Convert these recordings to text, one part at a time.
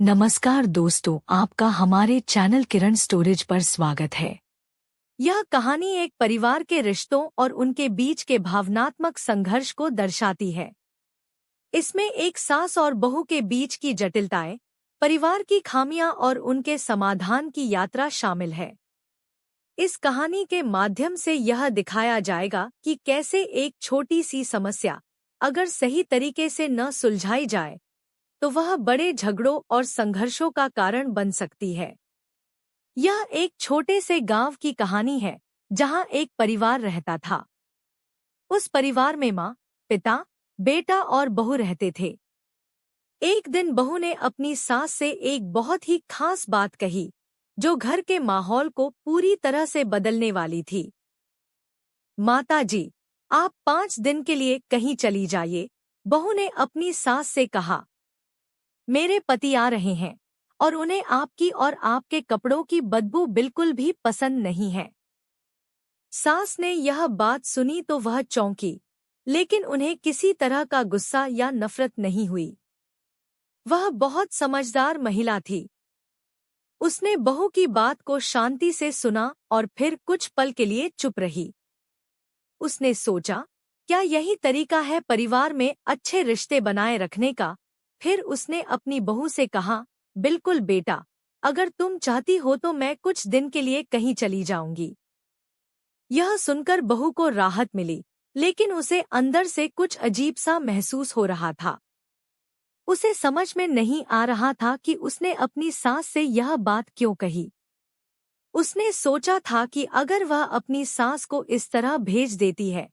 नमस्कार दोस्तों, आपका हमारे चैनल किरण स्टोरेज पर स्वागत है। यह कहानी एक परिवार के रिश्तों और उनके बीच के भावनात्मक संघर्ष को दर्शाती है। इसमें एक सास और बहू के बीच की जटिलताएं, परिवार की खामियां और उनके समाधान की यात्रा शामिल है। इस कहानी के माध्यम से यह दिखाया जाएगा कि कैसे एक छोटी सी समस्या अगर सही तरीके से न सुलझाई जाए तो वह बड़े झगड़ों और संघर्षों का कारण बन सकती है। यह एक छोटे से गांव की कहानी है जहां एक परिवार रहता था। उस परिवार में माँ, पिता, बेटा और बहू रहते थे। एक दिन बहू ने अपनी सास से एक बहुत ही खास बात कही जो घर के माहौल को पूरी तरह से बदलने वाली थी। माता जी, आप 5 दिन के लिए कहीं चली जाइए, बहू ने अपनी सास से कहा। मेरे पति आ रहे हैं और उन्हें आपकी और आपके कपड़ों की बदबू बिल्कुल भी पसंद नहीं है। सास ने यह बात सुनी तो वह चौंकी, लेकिन उन्हें किसी तरह का गुस्सा या नफरत नहीं हुई। वह बहुत समझदार महिला थी। उसने बहू की बात को शांति से सुना और फिर कुछ पल के लिए चुप रही। उसने सोचा, क्या यही तरीका है परिवार में अच्छे रिश्ते बनाए रखने का? फिर उसने अपनी बहू से कहा, बिल्कुल बेटा, अगर तुम चाहती हो तो मैं कुछ दिन के लिए कहीं चली जाऊंगी। यह सुनकर बहू को राहत मिली, लेकिन उसे अंदर से कुछ अजीब सा महसूस हो रहा था। उसे समझ में नहीं आ रहा था कि उसने अपनी सास से यह बात क्यों कही। उसने सोचा था कि अगर वह अपनी सास को इस तरह भेज देती है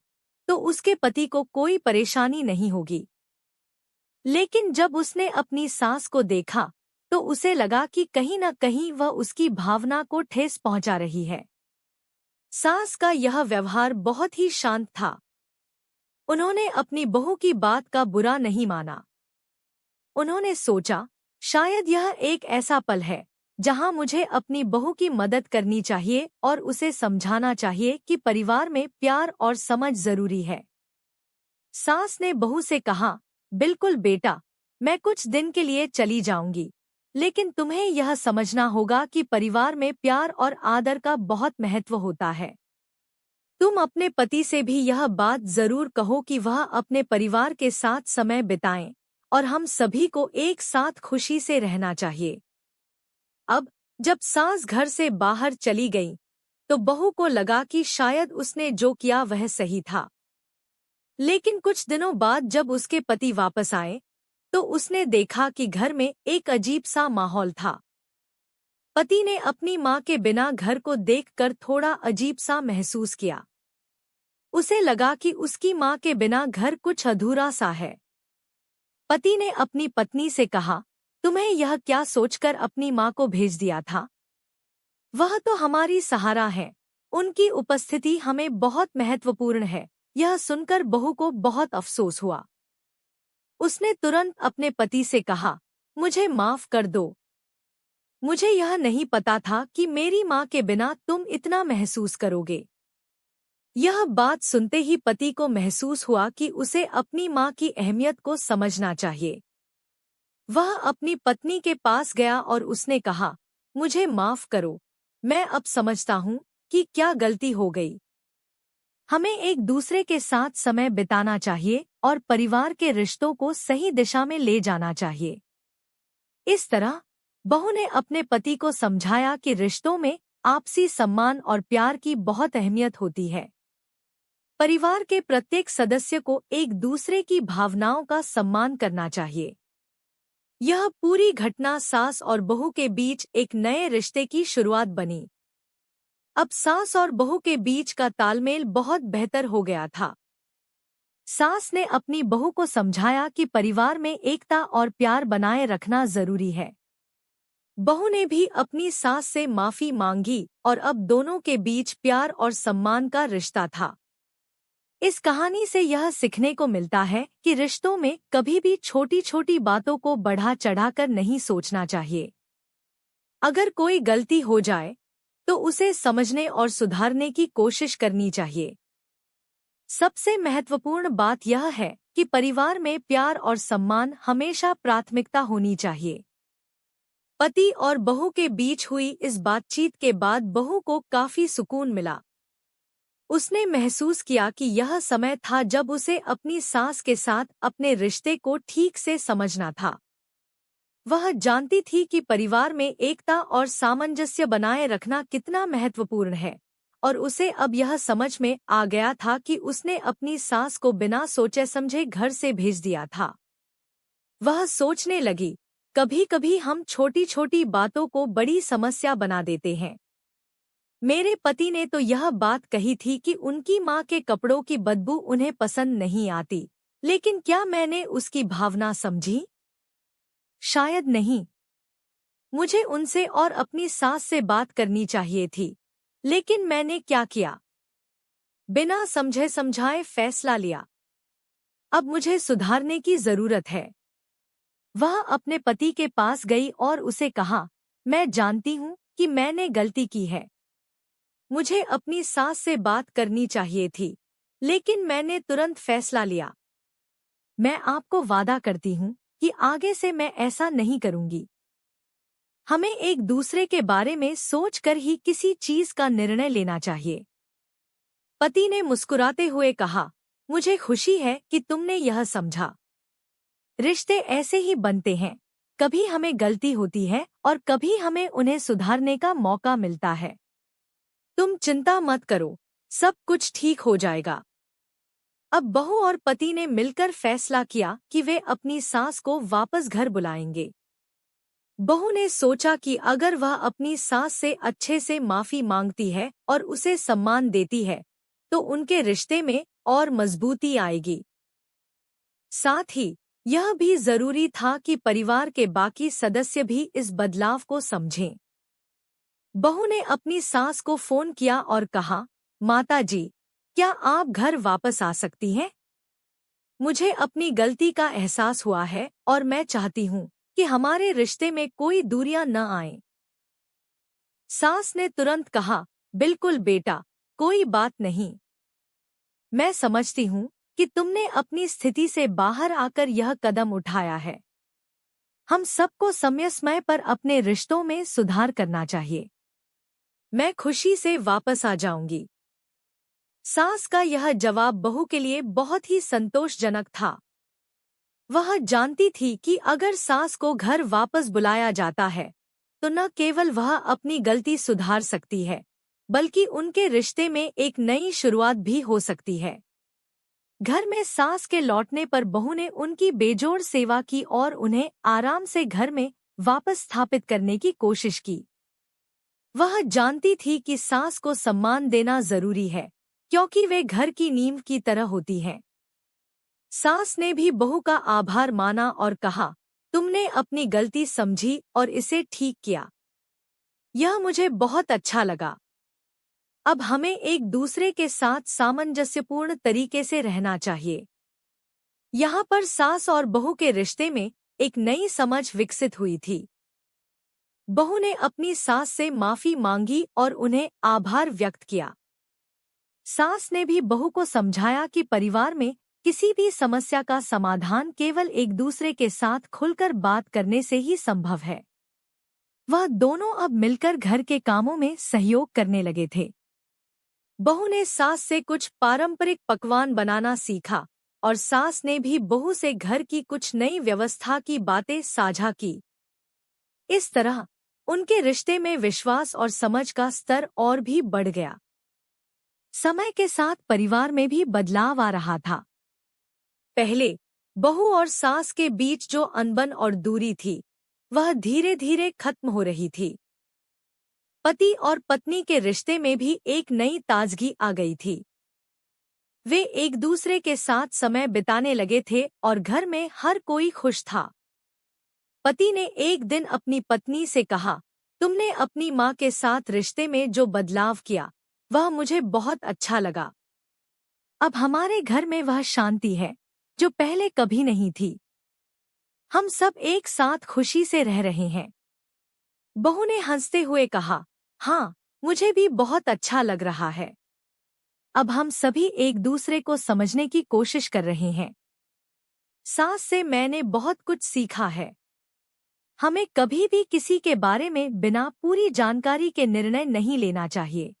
तो उसके पति को कोई परेशानी नहीं होगी। लेकिन जब उसने अपनी सास को देखा तो उसे लगा कि कहीं न कहीं वह उसकी भावना को ठेस पहुंचा रही है। सास का यह व्यवहार बहुत ही शांत था। उन्होंने अपनी बहू की बात का बुरा नहीं माना। उन्होंने सोचा, शायद यह एक ऐसा पल है जहां मुझे अपनी बहू की मदद करनी चाहिए और उसे समझाना चाहिए कि परिवार में प्यार और समझ जरूरी है। सास ने बहू से कहा, बिल्कुल बेटा, मैं कुछ दिन के लिए चली जाऊंगी, लेकिन तुम्हें यह समझना होगा कि परिवार में प्यार और आदर का बहुत महत्व होता है। तुम अपने पति से भी यह बात जरूर कहो कि वह अपने परिवार के साथ समय बिताएं और हम सभी को एक साथ खुशी से रहना चाहिए। अब जब सास घर से बाहर चली गई तो बहू को लगा कि शायद उसने जो किया वह सही था। लेकिन कुछ दिनों बाद जब उसके पति वापस आए तो उसने देखा कि घर में एक अजीब सा माहौल था। पति ने अपनी मां के बिना घर को देखकर थोड़ा अजीब सा महसूस किया। उसे लगा कि उसकी मां के बिना घर कुछ अधूरा सा है। पति ने अपनी पत्नी से कहा, तुम्हें यह क्या सोचकर अपनी मां को भेज दिया था? वह तो हमारी सहारा है, उनकी उपस्थिति हमें बहुत महत्वपूर्ण है। यह सुनकर बहू को बहुत अफसोस हुआ। उसने तुरंत अपने पति से कहा, मुझे माफ कर दो। मुझे यह नहीं पता था कि मेरी मां के बिना तुम इतना महसूस करोगे। यह बात सुनते ही पति को महसूस हुआ कि उसे अपनी मां की अहमियत को समझना चाहिए। वह अपनी पत्नी के पास गया और उसने कहा, मुझे माफ करो, मैं अब समझता हूँ कि क्या गलती हो गई। हमें एक दूसरे के साथ समय बिताना चाहिए और परिवार के रिश्तों को सही दिशा में ले जाना चाहिए। इस तरह बहू ने अपने पति को समझाया कि रिश्तों में आपसी सम्मान और प्यार की बहुत अहमियत होती है। परिवार के प्रत्येक सदस्य को एक दूसरे की भावनाओं का सम्मान करना चाहिए। यह पूरी घटना सास और बहू के बीच एक नए रिश्ते की शुरुआत बनी। अब सास और बहू के बीच का तालमेल बहुत बेहतर हो गया था। सास ने अपनी बहू को समझाया कि परिवार में एकता और प्यार बनाए रखना जरूरी है। बहू ने भी अपनी सास से माफी मांगी और अब दोनों के बीच प्यार और सम्मान का रिश्ता था। इस कहानी से यह सीखने को मिलता है कि रिश्तों में कभी भी छोटी छोटी बातों को बढ़ा चढ़ाकर नहीं सोचना चाहिए। अगर कोई गलती हो जाए तो उसे समझने और सुधारने की कोशिश करनी चाहिए। सबसे महत्वपूर्ण बात यह है कि परिवार में प्यार और सम्मान हमेशा प्राथमिकता होनी चाहिए। पति और बहू के बीच हुई इस बातचीत के बाद बहू को काफी सुकून मिला। उसने महसूस किया कि यह समय था जब उसे अपनी सास के साथ अपने रिश्ते को ठीक से समझना था। वह जानती थी कि परिवार में एकता और सामंजस्य बनाए रखना कितना महत्वपूर्ण है, और उसे अब यह समझ में आ गया था कि उसने अपनी सास को बिना सोचे समझे घर से भेज दिया था। वह सोचने लगी, कभी कभी हम छोटी छोटी बातों को बड़ी समस्या बना देते हैं। मेरे पति ने तो यह बात कही थी कि उनकी माँ के कपड़ों की बदबू उन्हें पसंद नहीं आती, लेकिन क्या मैंने उसकी भावना समझी? शायद नहीं। मुझे उनसे और अपनी सास से बात करनी चाहिए थी, लेकिन मैंने क्या किया? बिना समझे समझाए फैसला लिया। अब मुझे सुधारने की जरूरत है। वह अपने पति के पास गई और उसे कहा, मैं जानती हूँ कि मैंने गलती की है। मुझे अपनी सास से बात करनी चाहिए थी, लेकिन मैंने तुरंत फैसला लिया। मैं आपको वादा करती हूँ कि आगे से मैं ऐसा नहीं करूँगी। हमें एक दूसरे के बारे में सोचकर ही किसी चीज का निर्णय लेना चाहिए। पति ने मुस्कुराते हुए कहा, मुझे खुशी है कि तुमने यह समझा। रिश्ते ऐसे ही बनते हैं, कभी हमें गलती होती है और कभी हमें उन्हें सुधारने का मौका मिलता है। तुम चिंता मत करो, सब कुछ ठीक हो जाएगा। अब बहू और पति ने मिलकर फैसला किया कि वे अपनी सास को वापस घर बुलाएंगे। बहू ने सोचा कि अगर वह अपनी सास से अच्छे से माफी मांगती है और उसे सम्मान देती है, तो उनके रिश्ते में और मजबूती आएगी। साथ ही यह भी जरूरी था कि परिवार के बाकी सदस्य भी इस बदलाव को समझें। बहू ने अपनी सास को फोन किया और कहा, माता जी, क्या आप घर वापस आ सकती हैं? मुझे अपनी गलती का एहसास हुआ है और मैं चाहती हूँ कि हमारे रिश्ते में कोई दूरियां न आएं। सास ने तुरंत कहा, बिल्कुल बेटा, कोई बात नहीं। मैं समझती हूँ कि तुमने अपनी स्थिति से बाहर आकर यह कदम उठाया है। हम सबको समय समय पर अपने रिश्तों में सुधार करना चाहिए। मैं खुशी से वापस आ जाऊंगी। सास का यह जवाब बहू के लिए बहुत ही संतोषजनक था। वह जानती थी कि अगर सास को घर वापस बुलाया जाता है, तो न केवल वह अपनी गलती सुधार सकती है, बल्कि उनके रिश्ते में एक नई शुरुआत भी हो सकती है। घर में सास के लौटने पर बहू ने उनकी बेजोड़ सेवा की और उन्हें आराम से घर में वापस स्थापित करने की कोशिश की। वह जानती थी कि सास को सम्मान देना जरूरी है, क्योंकि वे घर की नींव की तरह होती हैं। सास ने भी बहू का आभार माना और कहा, तुमने अपनी गलती समझी और इसे ठीक किया। यह मुझे बहुत अच्छा लगा। अब हमें एक दूसरे के साथ सामंजस्यपूर्ण तरीके से रहना चाहिए। यहाँ पर सास और बहू के रिश्ते में एक नई समझ विकसित हुई थी। बहू ने अपनी सास से माफी मांगी और उन्हें आभार व्यक्त किया। सास ने भी बहू को समझाया कि परिवार में किसी भी समस्या का समाधान केवल एक दूसरे के साथ खुलकर बात करने से ही संभव है। वह दोनों अब मिलकर घर के कामों में सहयोग करने लगे थे। बहू ने सास से कुछ पारंपरिक पकवान बनाना सीखा और सास ने भी बहू से घर की कुछ नई व्यवस्था की बातें साझा की। इस तरह उनके रिश्ते में विश्वास और समझ का स्तर और भी बढ़ गया। समय के साथ परिवार में भी बदलाव आ रहा था। पहले बहू और सास के बीच जो अनबन और दूरी थी, वह धीरे धीरे खत्म हो रही थी। पति और पत्नी के रिश्ते में भी एक नई ताजगी आ गई थी। वे एक दूसरे के साथ समय बिताने लगे थे और घर में हर कोई खुश था। पति ने एक दिन अपनी पत्नी से कहा, तुमने अपनी माँ के साथ रिश्ते में जो बदलाव किया, वह मुझे बहुत अच्छा लगा। अब हमारे घर में वह शांति है जो पहले कभी नहीं थी। हम सब एक साथ खुशी से रह रहे हैं। बहू ने हंसते हुए कहा, हाँ, मुझे भी बहुत अच्छा लग रहा है। अब हम सभी एक दूसरे को समझने की कोशिश कर रहे हैं। सास से मैंने बहुत कुछ सीखा है। हमें कभी भी किसी के बारे में बिना पूरी जानकारी के निर्णय नहीं लेना चाहिए।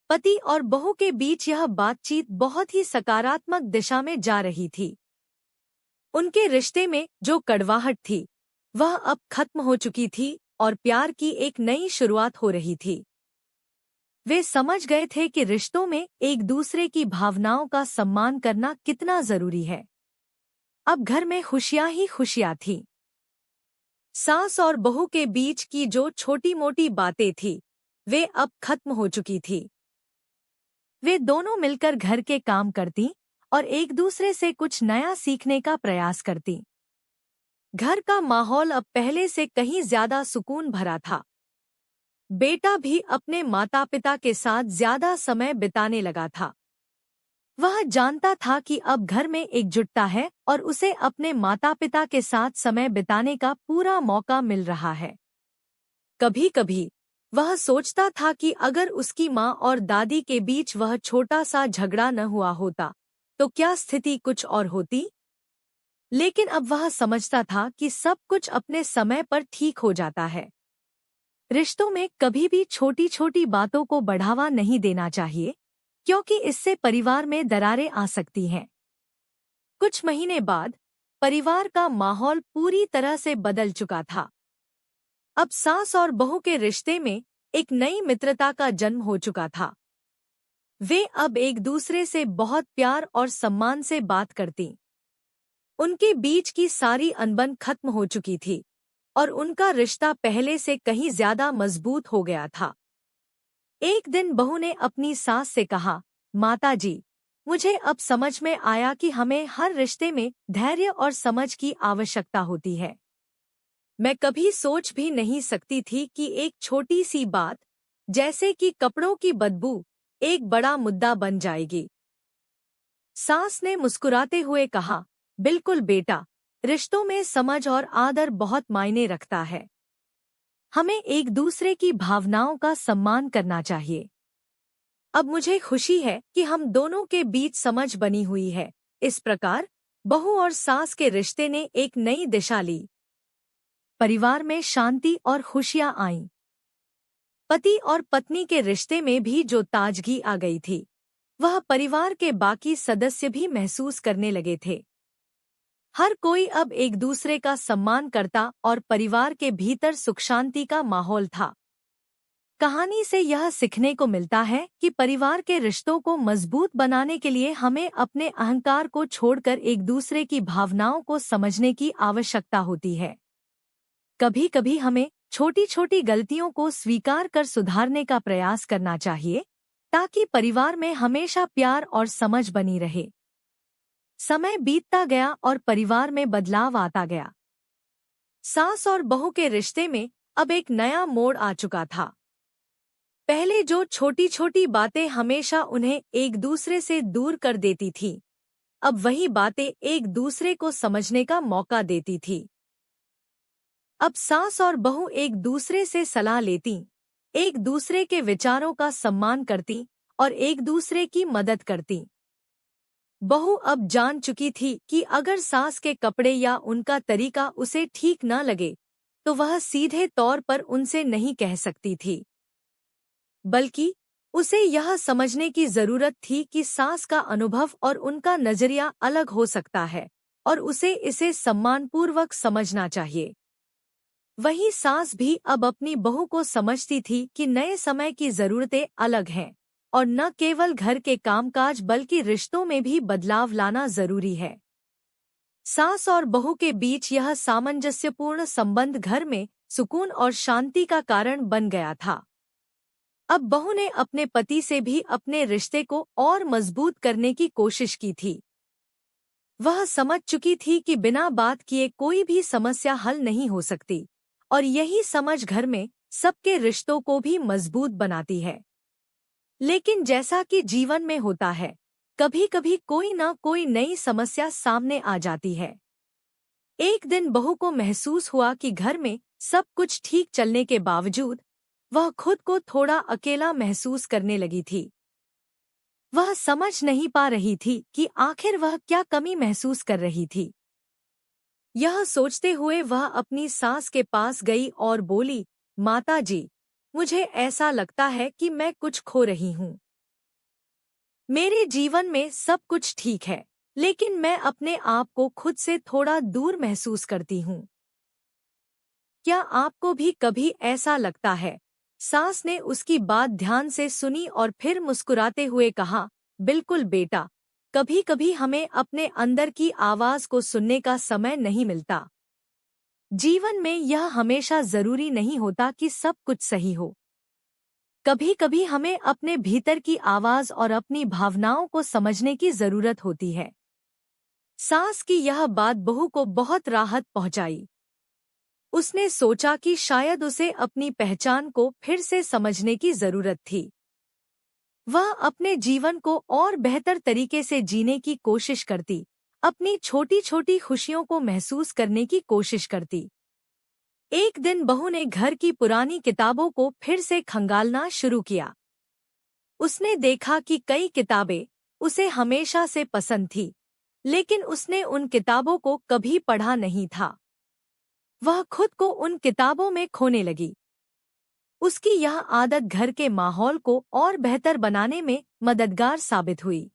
पति और बहू के बीच यह बातचीत बहुत ही सकारात्मक दिशा में जा रही थी। उनके रिश्ते में जो कड़वाहट थी वह अब खत्म हो चुकी थी और प्यार की एक नई शुरुआत हो रही थी। वे समझ गए थे कि रिश्तों में एक दूसरे की भावनाओं का सम्मान करना कितना जरूरी है। अब घर में खुशियां ही खुशियां थीं। सास और बहू के बीच की जो छोटी-मोटी बातें थी, वे अब खत्म हो चुकी थी। वे दोनों मिलकर घर के काम करती और एक दूसरे से कुछ नया सीखने का प्रयास करती। घर का माहौल अब पहले से कहीं ज्यादा सुकून भरा था। बेटा भी अपने माता-पिता के साथ ज्यादा समय बिताने लगा था। वह जानता था कि अब घर में एकजुटता है और उसे अपने माता-पिता के साथ समय बिताने का पूरा मौका मिल रहा है। कभी-कभी वह सोचता था कि अगर उसकी माँ और दादी के बीच वह छोटा सा झगड़ा न हुआ होता, तो क्या स्थिति कुछ और होती? लेकिन अब वह समझता था कि सब कुछ अपने समय पर ठीक हो जाता है। रिश्तों में कभी भी छोटी-छोटी बातों को बढ़ावा नहीं देना चाहिए, क्योंकि इससे परिवार में दरारें आ सकती हैं। कुछ महीने बाद परिवार का माहौल पूरी तरह से बदल चुका था। अब सास और बहू के रिश्ते में एक नई मित्रता का जन्म हो चुका था। वे अब एक दूसरे से बहुत प्यार और सम्मान से बात करती। उनके बीच की सारी अनबन खत्म हो चुकी थी और उनका रिश्ता पहले से कहीं ज्यादा मजबूत हो गया था। एक दिन बहू ने अपनी सास से कहा, माता जी, मुझे अब समझ में आया कि हमें हर रिश्ते में धैर्य और समझ की आवश्यकता होती है। मैं कभी सोच भी नहीं सकती थी कि एक छोटी सी बात, जैसे कि कपड़ों की बदबू, एक बड़ा मुद्दा बन जाएगी। सास ने मुस्कुराते हुए कहा, बिल्कुल बेटा, रिश्तों में समझ और आदर बहुत मायने रखता है। हमें एक दूसरे की भावनाओं का सम्मान करना चाहिए। अब मुझे खुशी है कि हम दोनों के बीच समझ बनी हुई है। इस प्रकार बहू और सास के रिश्ते ने एक नई दिशा ली। परिवार में शांति और खुशियां आईं। पति और पत्नी के रिश्ते में भी जो ताजगी आ गई थी, वह परिवार के बाकी सदस्य भी महसूस करने लगे थे। हर कोई अब एक दूसरे का सम्मान करता और परिवार के भीतर सुख शांति का माहौल था। कहानी से यह सीखने को मिलता है कि परिवार के रिश्तों को मजबूत बनाने के लिए हमें अपने अहंकार को छोड़कर एक दूसरे की भावनाओं को समझने की आवश्यकता होती है। कभी-कभी हमें छोटी-छोटी गलतियों को स्वीकार कर सुधारने का प्रयास करना चाहिए, ताकि परिवार में हमेशा प्यार और समझ बनी रहे। समय बीतता गया और परिवार में बदलाव आता गया। सास और बहू के रिश्ते में अब एक नया मोड़ आ चुका था। पहले जो छोटी-छोटी बातें हमेशा उन्हें एक दूसरे से दूर कर देती थीं, अब वही बातें एक दूसरे को समझने का मौका देती थी। अब सास और बहू एक दूसरे से सलाह लेती, एक दूसरे के विचारों का सम्मान करती और एक दूसरे की मदद करती। बहू अब जान चुकी थी कि अगर सास के कपड़े या उनका तरीका उसे ठीक न लगे, तो वह सीधे तौर पर उनसे नहीं कह सकती थी। बल्कि उसे यह समझने की जरूरत थी कि सास का अनुभव और उनका नजरिया अलग हो सकता है और उसे इसे सम्मानपूर्वक समझना चाहिए। वहीं सास भी अब अपनी बहू को समझती थी कि नए समय की जरूरतें अलग हैं और न केवल घर के कामकाज बल्कि रिश्तों में भी बदलाव लाना जरूरी है। सास और बहू के बीच यह सामंजस्यपूर्ण संबंध घर में सुकून और शांति का कारण बन गया था। अब बहू ने अपने पति से भी अपने रिश्ते को और मजबूत करने की कोशिश की थी। वह समझ चुकी थी कि बिना बात किए कोई भी समस्या हल नहीं हो सकती और यही समझ घर में सबके रिश्तों को भी मजबूत बनाती है। लेकिन जैसा कि जीवन में होता है, कभी-कभी कोई ना कोई नई समस्या सामने आ जाती है। एक दिन बहू को महसूस हुआ कि घर में सब कुछ ठीक चलने के बावजूद वह खुद को थोड़ा अकेला महसूस करने लगी थी। वह समझ नहीं पा रही थी कि आखिर वह क्या कमी महसूस कर रही थी। यह सोचते हुए वह अपनी सास के पास गई और बोली, माता जी, मुझे ऐसा लगता है कि मैं कुछ खो रही हूँ। मेरे जीवन में सब कुछ ठीक है, लेकिन मैं अपने आप को खुद से थोड़ा दूर महसूस करती हूँ। क्या आपको भी कभी ऐसा लगता है? सास ने उसकी बात ध्यान से सुनी और फिर मुस्कुराते हुए कहा, बिल्कुल बेटा, कभी कभी हमें अपने अंदर की आवाज को सुनने का समय नहीं मिलता। जीवन में यह हमेशा जरूरी नहीं होता कि सब कुछ सही हो। कभी कभी हमें अपने भीतर की आवाज और अपनी भावनाओं को समझने की जरूरत होती है। सास की यह बात बहू को बहुत राहत पहुंचाई। उसने सोचा कि शायद उसे अपनी पहचान को फिर से समझने की जरूरत थी। वह अपने जीवन को और बेहतर तरीके से जीने की कोशिश करती, अपनी छोटी छोटी खुशियों को महसूस करने की कोशिश करती। एक दिन बहू ने घर की पुरानी किताबों को फिर से खंगालना शुरू किया। उसने देखा कि कई किताबें उसे हमेशा से पसंद थी, लेकिन उसने उन किताबों को कभी पढ़ा नहीं था। वह खुद को उन किताबों में खोने लगी। उसकी यह आदत घर के माहौल को और बेहतर बनाने में मददगार साबित हुई।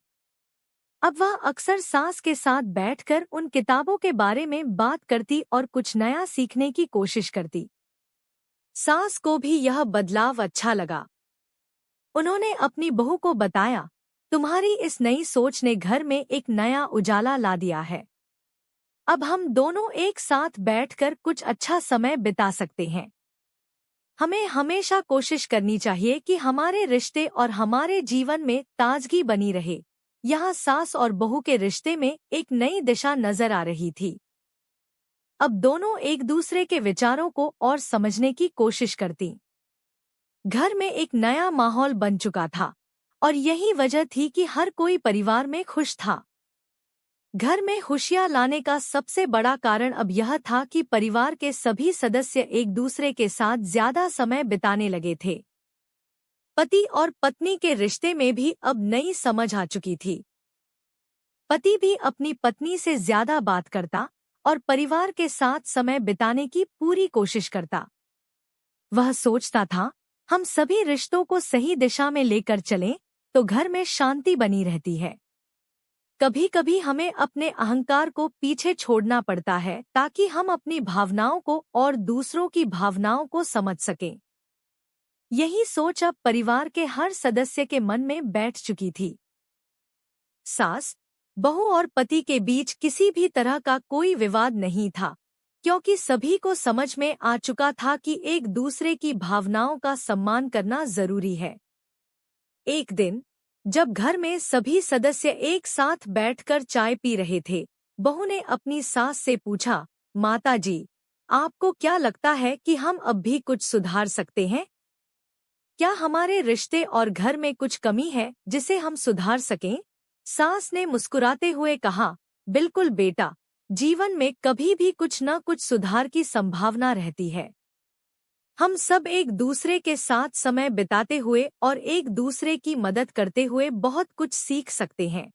अब वह अक्सर सास के साथ बैठकर उन किताबों के बारे में बात करती और कुछ नया सीखने की कोशिश करती। सास को भी यह बदलाव अच्छा लगा। उन्होंने अपनी बहू को बताया, तुम्हारी इस नई सोच ने घर में एक नया उजाला ला दिया है। अब हम दोनों एक साथ बैठकर कुछ अच्छा समय बिता सकते हैं। हमें हमेशा कोशिश करनी चाहिए कि हमारे रिश्ते और हमारे जीवन में ताजगी बनी रहे। यहाँ सास और बहू के रिश्ते में एक नई दिशा नजर आ रही थी। अब दोनों एक दूसरे के विचारों को और समझने की कोशिश करती। घर में एक नया माहौल बन चुका था और यही वजह थी कि हर कोई परिवार में खुश था। घर में खुशियां लाने का सबसे बड़ा कारण अब यह था कि परिवार के सभी सदस्य एक दूसरे के साथ ज्यादा समय बिताने लगे थे। पति और पत्नी के रिश्ते में भी अब नई समझ आ चुकी थी। पति भी अपनी पत्नी से ज्यादा बात करता और परिवार के साथ समय बिताने की पूरी कोशिश करता। वह सोचता था, हम सभी रिश्तों को सही दिशा में लेकर चलें तो घर में शांति बनी रहती है। कभी कभी हमें अपने अहंकार को पीछे छोड़ना पड़ता है ताकि हम अपनी भावनाओं को और दूसरों की भावनाओं को समझ सकें। यही सोच अब परिवार के हर सदस्य के मन में बैठ चुकी थी। सास, बहू और पति के बीच किसी भी तरह का कोई विवाद नहीं था, क्योंकि सभी को समझ में आ चुका था कि एक दूसरे की भावनाओं का सम्मान करना जरूरी है। एक दिन जब घर में सभी सदस्य एक साथ बैठकर चाय पी रहे थे, बहू ने अपनी सास से पूछा, माता जी, आपको क्या लगता है कि हम अब भी कुछ सुधार सकते हैं? क्या हमारे रिश्ते और घर में कुछ कमी है जिसे हम सुधार सकें? सास ने मुस्कुराते हुए कहा, बिल्कुल बेटा, जीवन में कभी भी कुछ न कुछ सुधार की संभावना रहती है। हम सब एक दूसरे के साथ समय बिताते हुए और एक दूसरे की मदद करते हुए बहुत कुछ सीख सकते हैं।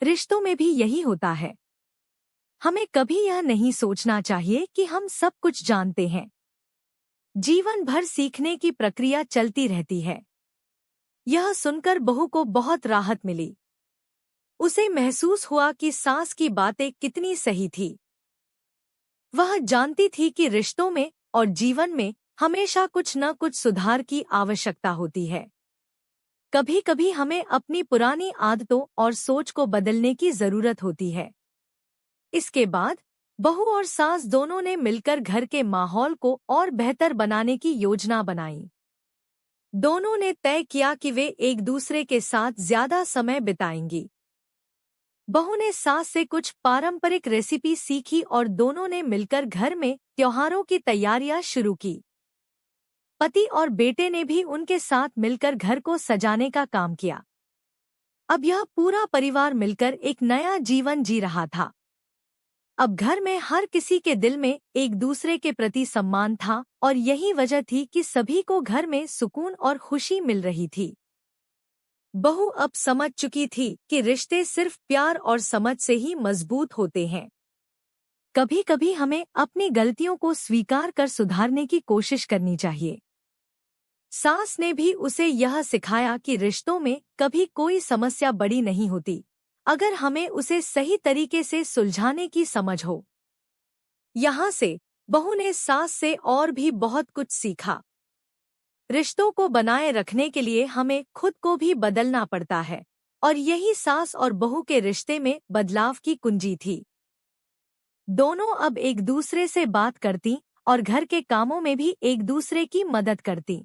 रिश्तों में भी यही होता है। हमें कभी यह नहीं सोचना चाहिए कि हम सब कुछ जानते हैं। जीवन भर सीखने की प्रक्रिया चलती रहती है। यह सुनकर बहू को बहुत राहत मिली। उसे महसूस हुआ कि सास की बातें कितनी सही थी। वह जानती थी कि रिश्तों में और जीवन में हमेशा कुछ न कुछ सुधार की आवश्यकता होती है। कभी कभी हमें अपनी पुरानी आदतों और सोच को बदलने की जरूरत होती है। इसके बाद बहू और सास दोनों ने मिलकर घर के माहौल को और बेहतर बनाने की योजना बनाई। दोनों ने तय किया कि वे एक दूसरे के साथ ज्यादा समय बिताएंगी। बहू ने सास से कुछ पारंपरिक रेसिपी सीखी और दोनों ने मिलकर घर में त्योहारों की तैयारियां शुरू की। पति और बेटे ने भी उनके साथ मिलकर घर को सजाने का काम किया। अब यह पूरा परिवार मिलकर एक नया जीवन जी रहा था। अब घर में हर किसी के दिल में एक दूसरे के प्रति सम्मान था और यही वजह थी कि सभी को घर में सुकून और खुशी मिल रही थी। बहू अब समझ चुकी थी कि रिश्ते सिर्फ प्यार और समझ से ही मजबूत होते हैं। कभी कभी हमें अपनी गलतियों को स्वीकार कर सुधारने की कोशिश करनी चाहिए। सास ने भी उसे यह सिखाया कि रिश्तों में कभी कोई समस्या बड़ी नहीं होती, अगर हमें उसे सही तरीके से सुलझाने की समझ हो। यहाँ से बहू ने सास से और भी बहुत कुछ सीखा। रिश्तों को बनाए रखने के लिए हमें खुद को भी बदलना पड़ता है, और यही सास और बहू के रिश्ते में बदलाव की कुंजी थी। दोनों अब एक दूसरे से बात करती और घर के कामों में भी एक दूसरे की मदद करती।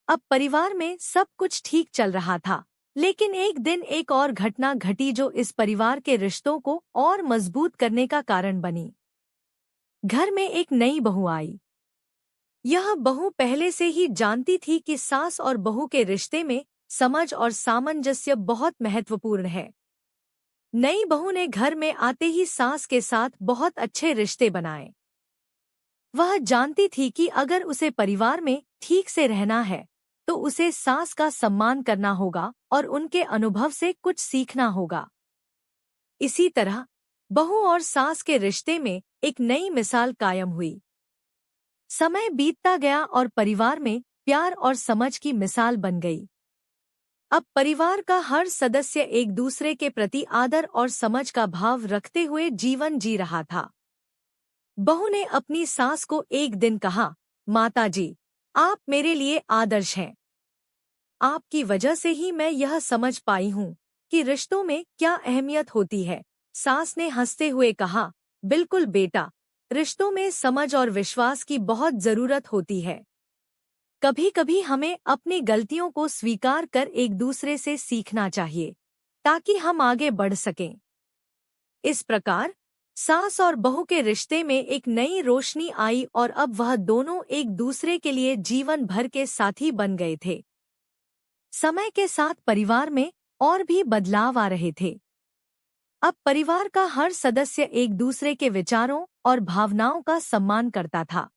अब परिवार में सब कुछ ठीक चल रहा था, लेकिन एक दिन एक और घटना घटी जो इस परिवार के रिश्तों को और मजबूत करने का कारण बनी। घर में एक नई बहू आई। यह बहू पहले से ही जानती थी कि सास और बहू के रिश्ते में समझ और सामंजस्य बहुत महत्वपूर्ण है। नई बहू ने घर में आते ही सास के साथ बहुत अच्छे रिश्ते बनाए। वह जानती थी कि अगर उसे परिवार में ठीक से रहना है तो उसे सास का सम्मान करना होगा और उनके अनुभव से कुछ सीखना होगा। इसी तरह बहू और सास के रिश्ते में एक नई मिसाल कायम हुई। समय बीतता गया और परिवार में प्यार और समझ की मिसाल बन गई। अब परिवार का हर सदस्य एक दूसरे के प्रति आदर और समझ का भाव रखते हुए जीवन जी रहा था। बहू ने अपनी सास को एक दिन कहा, माताजी, आप मेरे लिए आदर्श हैं। आपकी वजह से ही मैं यह समझ पाई हूँ कि रिश्तों में क्या अहमियत होती है। सास ने हंसते हुए कहा, बिल्कुल बेटा, रिश्तों में समझ और विश्वास की बहुत जरूरत होती है। कभी कभी हमें अपनी गलतियों को स्वीकार कर एक दूसरे से सीखना चाहिए ताकि हम आगे बढ़ सकें। इस प्रकार सास और बहू के रिश्ते में एक नई रोशनी आई और अब वह दोनों एक दूसरे के लिए जीवन भर के साथी बन गए थे। समय के साथ परिवार में और भी बदलाव आ रहे थे। अब परिवार का हर सदस्य एक दूसरे के विचारों और भावनाओं का सम्मान करता था।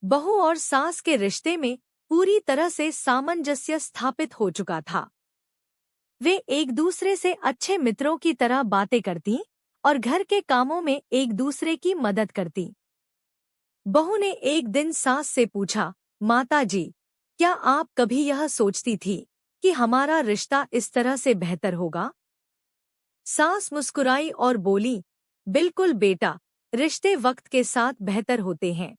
बहू और सास के रिश्ते में पूरी तरह से सामंजस्य स्थापित हो चुका था। वे एक दूसरे से अच्छे मित्रों की तरह बातें करती और घर के कामों में एक दूसरे की मदद करती। बहू ने एक दिन सास से पूछा, माताजी, क्या आप कभी यह सोचती थी कि हमारा रिश्ता इस तरह से बेहतर होगा? सास मुस्कुराई और बोली, बिल्कुल बेटा, रिश्ते वक्त के साथ बेहतर होते हैं।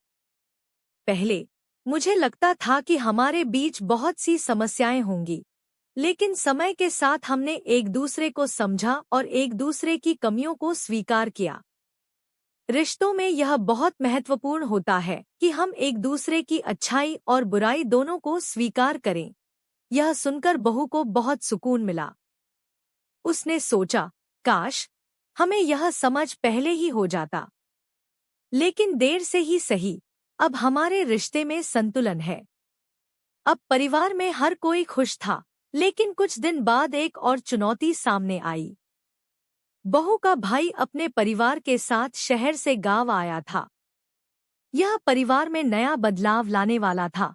पहले मुझे लगता था कि हमारे बीच बहुत सी समस्याएं होंगी, लेकिन समय के साथ हमने एक दूसरे को समझा और एक दूसरे की कमियों को स्वीकार किया। रिश्तों में यह बहुत महत्वपूर्ण होता है कि हम एक दूसरे की अच्छाई और बुराई दोनों को स्वीकार करें। यह सुनकर बहू को बहुत सुकून मिला। उसने सोचा, काश हमें यह समझ पहले ही हो जाता। लेकिन देर से ही सही, अब हमारे रिश्ते में संतुलन है। अब परिवार में हर कोई खुश था, लेकिन कुछ दिन बाद एक और चुनौती सामने आई। बहू का भाई अपने परिवार के साथ शहर से गांव आया था। यह परिवार में नया बदलाव लाने वाला था,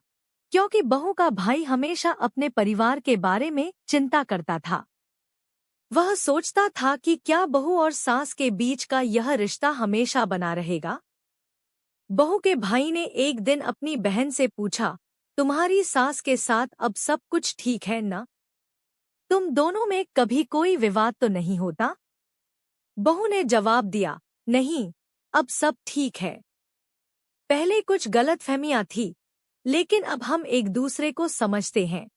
क्योंकि बहू का भाई हमेशा अपने परिवार के बारे में चिंता करता था। वह सोचता था कि क्या बहू और सास के बीच का यह रिश्ता हमेशा बना रहेगा। बहू के भाई ने एक दिन अपनी बहन से पूछा, तुम्हारी सास के साथ अब सब कुछ ठीक है ना? तुम दोनों में कभी कोई विवाद तो नहीं होता? बहू ने जवाब दिया, नहीं, अब सब ठीक है। पहले कुछ गलतफहमियां थी, लेकिन अब हम एक दूसरे को समझते हैं।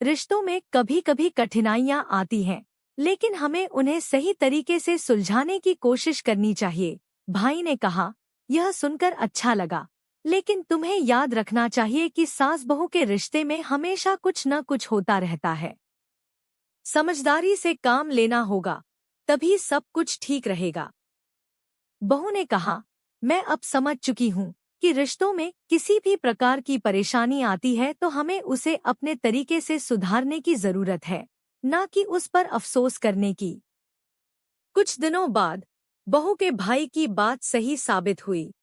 रिश्तों में कभी कभी कठिनाइयां आती हैं, लेकिन हमें उन्हें सही तरीके से सुलझाने की कोशिश करनी चाहिए। भाई ने कहा, यह सुनकर अच्छा लगा, लेकिन तुम्हें याद रखना चाहिए कि सास बहू के रिश्ते में हमेशा कुछ न कुछ होता रहता है। समझदारी से काम लेना होगा, तभी सब कुछ ठीक रहेगा। बहू ने कहा, मैं अब समझ चुकी हूँ कि रिश्तों में किसी भी प्रकार की परेशानी आती है तो हमें उसे अपने तरीके से सुधारने की जरूरत है, न कि उस पर अफसोस करने की। कुछ दिनों बाद बहू के भाई की बात सही साबित हुई।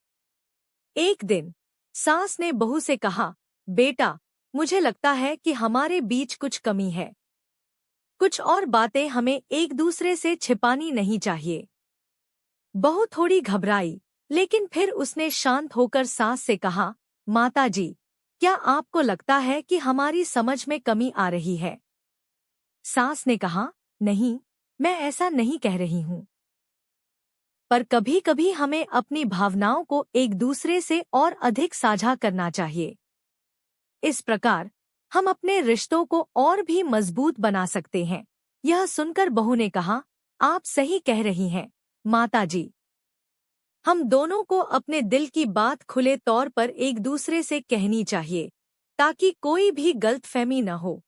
एक दिन सास ने बहू से कहा, बेटा, मुझे लगता है कि हमारे बीच कुछ कमी है। कुछ और बातें हमें एक दूसरे से छिपानी नहीं चाहिए। बहू थोड़ी घबराई, लेकिन फिर उसने शांत होकर सास से कहा, माताजी, क्या आपको लगता है कि हमारी समझ में कमी आ रही है? सास ने कहा, नहीं, मैं ऐसा नहीं कह रही हूँ। पर कभी-कभी हमें अपनी भावनाओं को एक दूसरे से और अधिक साझा करना चाहिए। इस प्रकार हम अपने रिश्तों को और भी मजबूत बना सकते हैं। यह सुनकर बहू ने कहा, आप सही कह रही हैं, माताजी। हम दोनों को अपने दिल की बात खुले तौर पर एक दूसरे से कहनी चाहिए, ताकि कोई भी गलतफहमी न हो।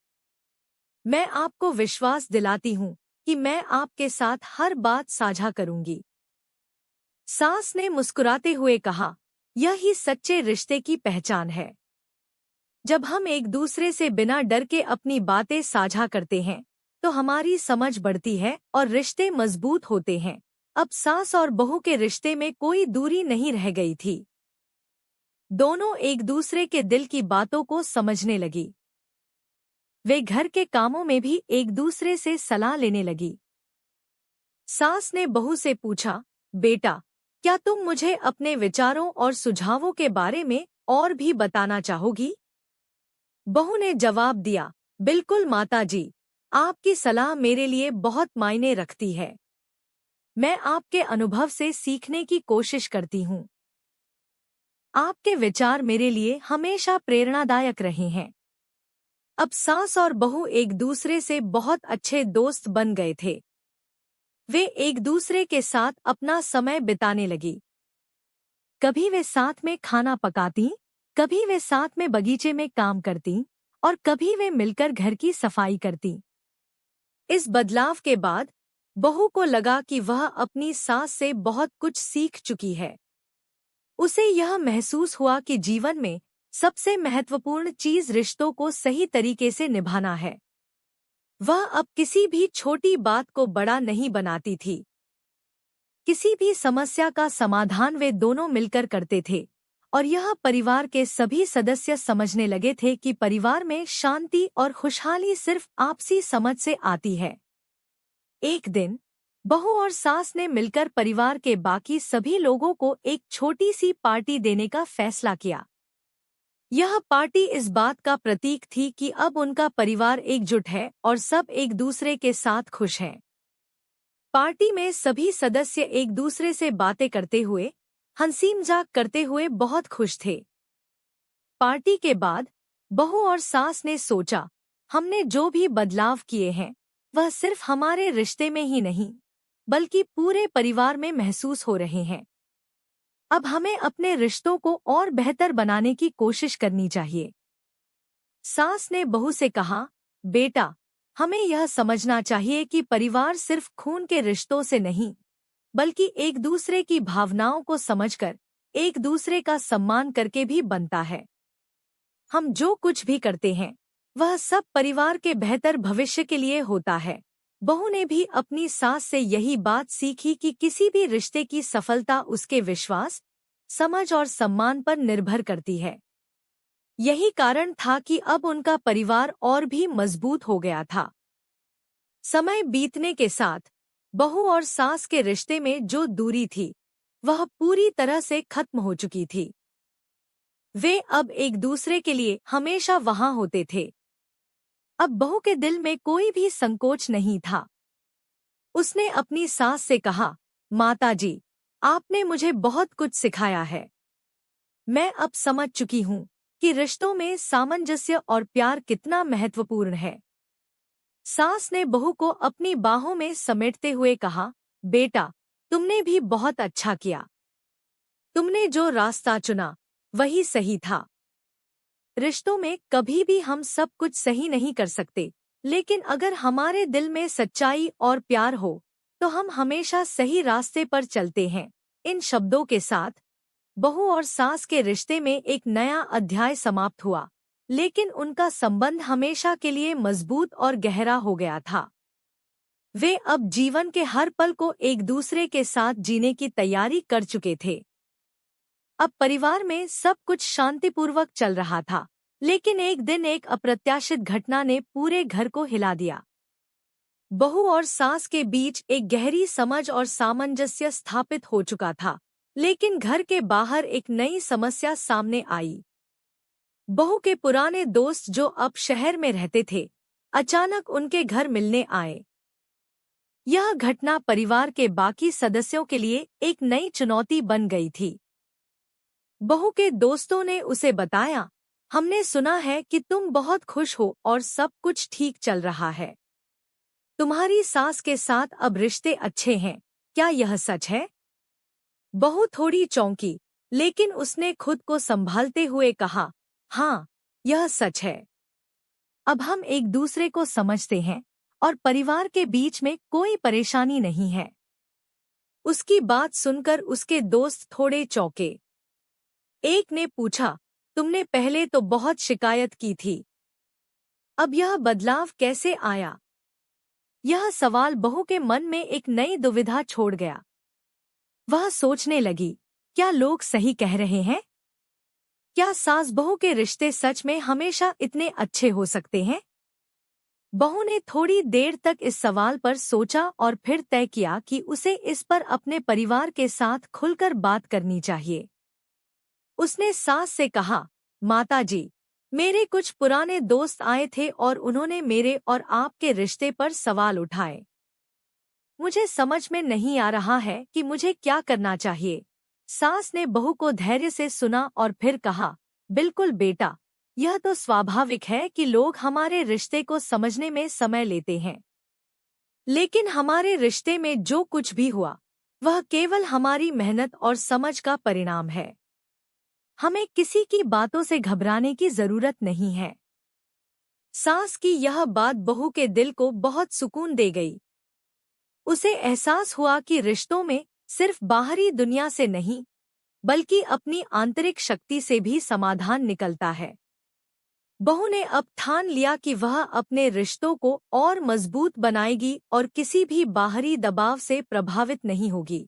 मैं आपको विश्वास दिलाती हूँ कि मैं आपके साथ हर बात साझा करूंगी। सास ने मुस्कुराते हुए कहा, यही सच्चे रिश्ते की पहचान है। जब हम एक दूसरे से बिना डर के अपनी बातें साझा करते हैं, तो हमारी समझ बढ़ती है और रिश्ते मजबूत होते हैं। अब सास और बहू के रिश्ते में कोई दूरी नहीं रह गई थी। दोनों एक दूसरे के दिल की बातों को समझने लगी। वे घर के कामों में भी एक दूसरे से सलाह लेने लगी। सास ने बहू से पूछा, बेटा, क्या तुम मुझे अपने विचारों और सुझावों के बारे में और भी बताना चाहोगी? बहू ने जवाब दिया, बिल्कुल माताजी, आपकी सलाह मेरे लिए बहुत मायने रखती है। मैं आपके अनुभव से सीखने की कोशिश करती हूँ। आपके विचार मेरे लिए हमेशा प्रेरणादायक रहे हैं। अब सास और बहू एक दूसरे से बहुत अच्छे दोस्त बन गए थे। वे एक दूसरे के साथ अपना समय बिताने लगी। कभी वे साथ में खाना पकाती, कभी वे साथ में बगीचे में काम करती और कभी वे मिलकर घर की सफाई करती। इस बदलाव के बाद बहू को लगा कि वह अपनी सास से बहुत कुछ सीख चुकी है। उसे यह महसूस हुआ कि जीवन में सबसे महत्वपूर्ण चीज रिश्तों को सही तरीके से निभाना है। वह अब किसी भी छोटी बात को बड़ा नहीं बनाती थी। किसी भी समस्या का समाधान वे दोनों मिलकर करते थे और यह परिवार के सभी सदस्य समझने लगे थे कि परिवार में शांति और खुशहाली सिर्फ आपसी समझ से आती है। एक दिन बहू और सास ने मिलकर परिवार के बाकी सभी लोगों को एक छोटी सी पार्टी देने का फैसला किया। यह पार्टी इस बात का प्रतीक थी कि अब उनका परिवार एकजुट है और सब एक दूसरे के साथ खुश हैं। पार्टी में सभी सदस्य एक दूसरे से बातें करते हुए, हंसी मजाक करते हुए बहुत खुश थे। पार्टी के बाद बहू और सास ने सोचा, हमने जो भी बदलाव किए हैं, वह सिर्फ हमारे रिश्ते में ही नहीं, बल्कि पूरे परिवार में महसूस हो रहे हैं। अब हमें अपने रिश्तों को और बेहतर बनाने की कोशिश करनी चाहिए। सास ने बहू से कहा, बेटा, हमें यह समझना चाहिए कि परिवार सिर्फ खून के रिश्तों से नहीं, बल्कि एक दूसरे की भावनाओं को समझकर, एक दूसरे का सम्मान करके भी बनता है। हम जो कुछ भी करते हैं, वह सब परिवार के बेहतर भविष्य के लिए होता है। बहू ने भी अपनी सास से यही बात सीखी कि किसी भी रिश्ते की सफलता उसके विश्वास, समझ और सम्मान पर निर्भर करती है। यही कारण था कि अब उनका परिवार और भी मजबूत हो गया था। समय बीतने के साथ बहू और सास के रिश्ते में जो दूरी थी, वह पूरी तरह से खत्म हो चुकी थी। वे अब एक दूसरे के लिए हमेशा वहां होते थे। अब बहू के दिल में कोई भी संकोच नहीं था। उसने अपनी सास से कहा, माताजी, आपने मुझे बहुत कुछ सिखाया है। मैं अब समझ चुकी हूँ कि रिश्तों में सामंजस्य और प्यार कितना महत्वपूर्ण है। सास ने बहू को अपनी बाहों में समेटते हुए कहा, बेटा, तुमने भी बहुत अच्छा किया। तुमने जो रास्ता चुना, वही सही था। रिश्तों में कभी भी हम सब कुछ सही नहीं कर सकते, लेकिन अगर हमारे दिल में सच्चाई और प्यार हो, तो हम हमेशा सही रास्ते पर चलते हैं। इन शब्दों के साथ बहू और सास के रिश्ते में एक नया अध्याय समाप्त हुआ, लेकिन उनका संबंध हमेशा के लिए मजबूत और गहरा हो गया था। वे अब जीवन के हर पल को एक दूसरे के साथ जीने की तैयारी कर चुके थे। अब परिवार में सब कुछ शांतिपूर्वक चल रहा था, लेकिन एक दिन एक अप्रत्याशित घटना ने पूरे घर को हिला दिया। बहू और सास के बीच एक गहरी समझ और सामंजस्य स्थापित हो चुका था, लेकिन घर के बाहर एक नई समस्या सामने आई। बहू के पुराने दोस्त जो अब शहर में रहते थे, अचानक उनके घर मिलने आए। यह घटना परिवार के बाकी सदस्यों के लिए एक नई चुनौती बन गई थी। बहू के दोस्तों ने उसे बताया, हमने सुना है कि तुम बहुत खुश हो और सब कुछ ठीक चल रहा है। तुम्हारी सास के साथ अब रिश्ते अच्छे हैं, क्या यह सच है? बहू थोड़ी चौंकी, लेकिन उसने खुद को संभालते हुए कहा, हाँ, यह सच है। अब हम एक दूसरे को समझते हैं और परिवार के बीच में कोई परेशानी नहीं है। उसकी बात सुनकर उसके दोस्त थोड़े चौंके। एक ने पूछा, तुमने पहले तो बहुत शिकायत की थी, अब यह बदलाव कैसे आया? यह सवाल बहू के मन में एक नई दुविधा छोड़ गया। वह सोचने लगी, क्या लोग सही कह रहे हैं? क्या सास बहू के रिश्ते सच में हमेशा इतने अच्छे हो सकते हैं? बहू ने थोड़ी देर तक इस सवाल पर सोचा और फिर तय किया कि उसे इस पर अपने परिवार के साथ खुलकर बात करनी चाहिए। उसने सास से कहा, माताजी, मेरे कुछ पुराने दोस्त आए थे और उन्होंने मेरे और आपके रिश्ते पर सवाल उठाए। मुझे समझ में नहीं आ रहा है कि मुझे क्या करना चाहिए। सास ने बहू को धैर्य से सुना और फिर कहा, बिल्कुल बेटा, यह तो स्वाभाविक है कि लोग हमारे रिश्ते को समझने में समय लेते हैं। लेकिन हमारे रिश्ते में जो कुछ भी हुआ, वह केवल हमारी मेहनत और समझ का परिणाम है। हमें किसी की बातों से घबराने की जरूरत नहीं है। सास की यह बात बहू के दिल को बहुत सुकून दे गई। उसे एहसास हुआ कि रिश्तों में सिर्फ बाहरी दुनिया से नहीं, बल्कि अपनी आंतरिक शक्ति से भी समाधान निकलता है। बहू ने अब ठान लिया कि वह अपने रिश्तों को और मजबूत बनाएगी और किसी भी बाहरी दबाव से प्रभावित नहीं होगी।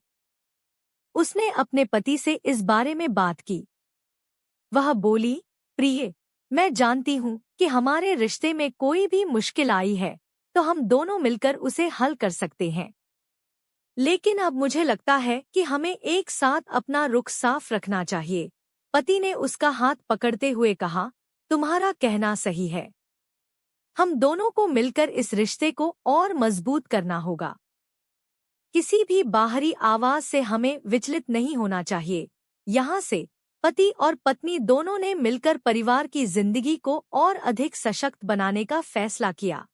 उसने अपने पति से इस बारे में बात की। वह बोली, प्रिय, मैं जानती हूँ कि हमारे रिश्ते में कोई भी मुश्किल आई है तो हम दोनों मिलकर उसे हल कर सकते हैं। लेकिन अब मुझे लगता है कि हमें एक साथ अपना रुख साफ रखना चाहिए। पति ने उसका हाथ पकड़ते हुए कहा, तुम्हारा कहना सही है। हम दोनों को मिलकर इस रिश्ते को और मजबूत करना होगा। किसी भी बाहरी आवाज से हमें विचलित नहीं होना चाहिए। यहाँ से पति और पत्नी दोनों ने मिलकर परिवार की जिंदगी को और अधिक सशक्त बनाने का फैसला किया।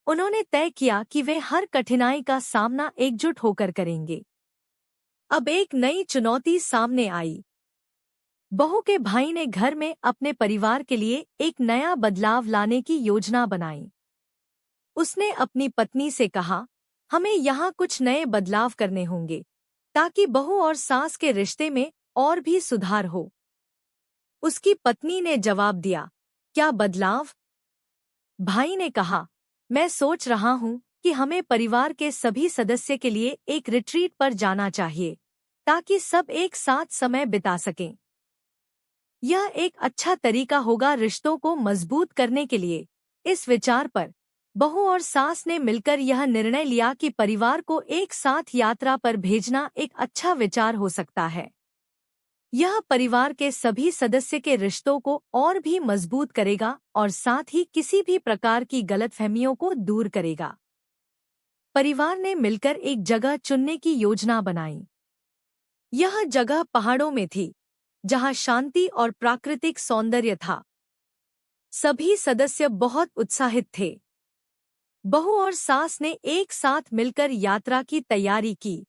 उन्होंने तय किया कि वे हर कठिनाई का सामना एकजुट होकर करेंगे। अब एक नई चुनौती सामने आई। बहू के भाई ने घर में अपने परिवार के लिए एक नया बदलाव लाने की योजना बनाई। उसने अपनी पत्नी से कहा, हमें यहाँ कुछ नए बदलाव करने होंगे ताकि बहू और सास के रिश्ते में और भी सुधार हो। उसकी पत्नी ने जवाब दिया, क्या बदलाव? भाई ने कहा, मैं सोच रहा हूँ कि हमें परिवार के सभी सदस्य के लिए एक रिट्रीट पर जाना चाहिए ताकि सब एक साथ समय बिता सकें। यह एक अच्छा तरीका होगा रिश्तों को मजबूत करने के लिए। इस विचार पर बहू और सास ने मिलकर यह निर्णय लिया कि परिवार को एक साथ यात्रा पर भेजना एक अच्छा विचार हो सकता है। यह परिवार के सभी सदस्य के रिश्तों को और भी मजबूत करेगा और साथ ही किसी भी प्रकार की गलतफहमियों को दूर करेगा। परिवार ने मिलकर एक जगह चुनने की योजना बनाई। यह जगह पहाड़ों में थी, जहां शांति और प्राकृतिक सौंदर्य था। सभी सदस्य बहुत उत्साहित थे। बहू और सास ने एक साथ मिलकर यात्रा की तैयारी की।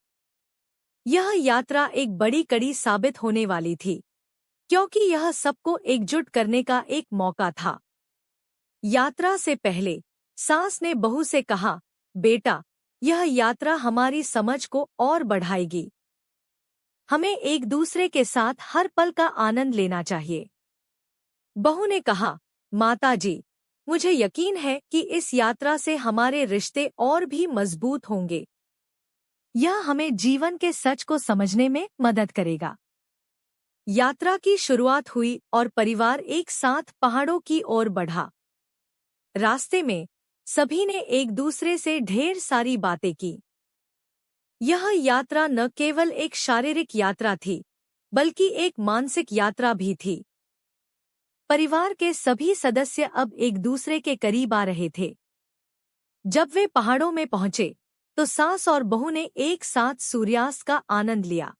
यह यात्रा एक बड़ी कड़ी साबित होने वाली थी, क्योंकि यह सबको एकजुट करने का एक मौका था। यात्रा से पहले सास ने बहू से कहा, बेटा, यह यात्रा हमारी समझ को और बढ़ाएगी। हमें एक दूसरे के साथ हर पल का आनंद लेना चाहिए। बहू ने कहा, माताजी, मुझे यकीन है कि इस यात्रा से हमारे रिश्ते और भी मजबूत होंगे। यह हमें जीवन के सच को समझने में मदद करेगा। यात्रा की शुरुआत हुई और परिवार एक साथ पहाड़ों की ओर बढ़ा। रास्ते में सभी ने एक दूसरे से ढेर सारी बातें की। यह यात्रा न केवल एक शारीरिक यात्रा थी, बल्कि एक मानसिक यात्रा भी थी। परिवार के सभी सदस्य अब एक दूसरे के करीब आ रहे थे। जब वे पहाड़ों में पहुंचे, तो सास और बहू ने एक साथ सूर्यास्त का आनंद लिया।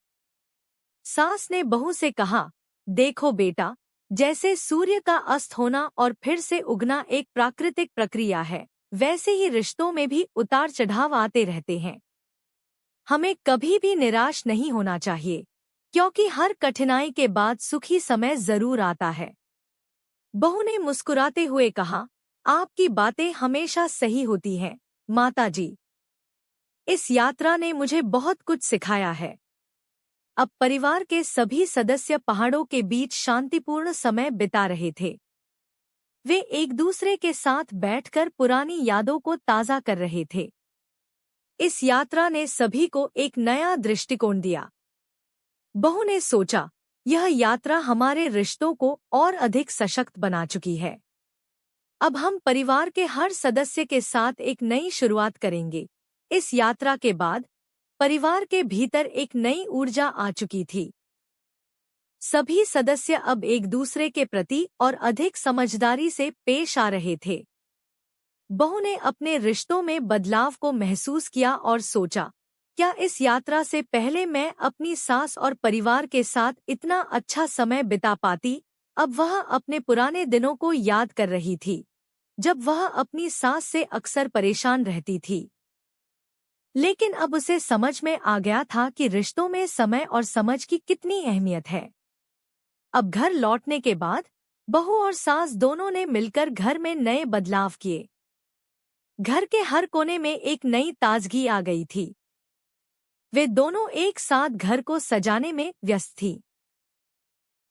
सास ने बहू से कहा, देखो बेटा, जैसे सूर्य का अस्त होना और फिर से उगना एक प्राकृतिक प्रक्रिया है, वैसे ही रिश्तों में भी उतार चढ़ाव आते रहते हैं। हमें कभी भी निराश नहीं होना चाहिए, क्योंकि हर कठिनाई के बाद सुखी समय जरूर आता है। बहू ने मुस्कुराते हुए कहा, आपकी बातें हमेशा सही होती हैं, माताजी। इस यात्रा ने मुझे बहुत कुछ सिखाया है। अब परिवार के सभी सदस्य पहाड़ों के बीच शांतिपूर्ण समय बिता रहे थे। वे एक दूसरे के साथ बैठकर पुरानी यादों को ताज़ा कर रहे थे। इस यात्रा ने सभी को एक नया दृष्टिकोण दिया। बहू ने सोचा, यह यात्रा हमारे रिश्तों को और अधिक सशक्त बना चुकी है। अब हम परिवार के हर सदस्य के साथ एक नई शुरुआत करेंगे। इस यात्रा के बाद परिवार के भीतर एक नई ऊर्जा आ चुकी थी। सभी सदस्य अब एक दूसरे के प्रति और अधिक समझदारी से पेश आ रहे थे। बहू ने अपने रिश्तों में बदलाव को महसूस किया और सोचा, क्या इस यात्रा से पहले मैं अपनी सास और परिवार के साथ इतना अच्छा समय बिता पाती? अब वह अपने पुराने दिनों को याद कर रही थी, जब वह अपनी सास से अक्सर परेशान रहती थी। लेकिन अब उसे समझ में आ गया था कि रिश्तों में समय और समझ की कितनी अहमियत है। अब घर लौटने के बाद बहू और सास दोनों ने मिलकर घर में नए बदलाव किए। घर के हर कोने में एक नई ताजगी आ गई थी। वे दोनों एक साथ घर को सजाने में व्यस्त थी।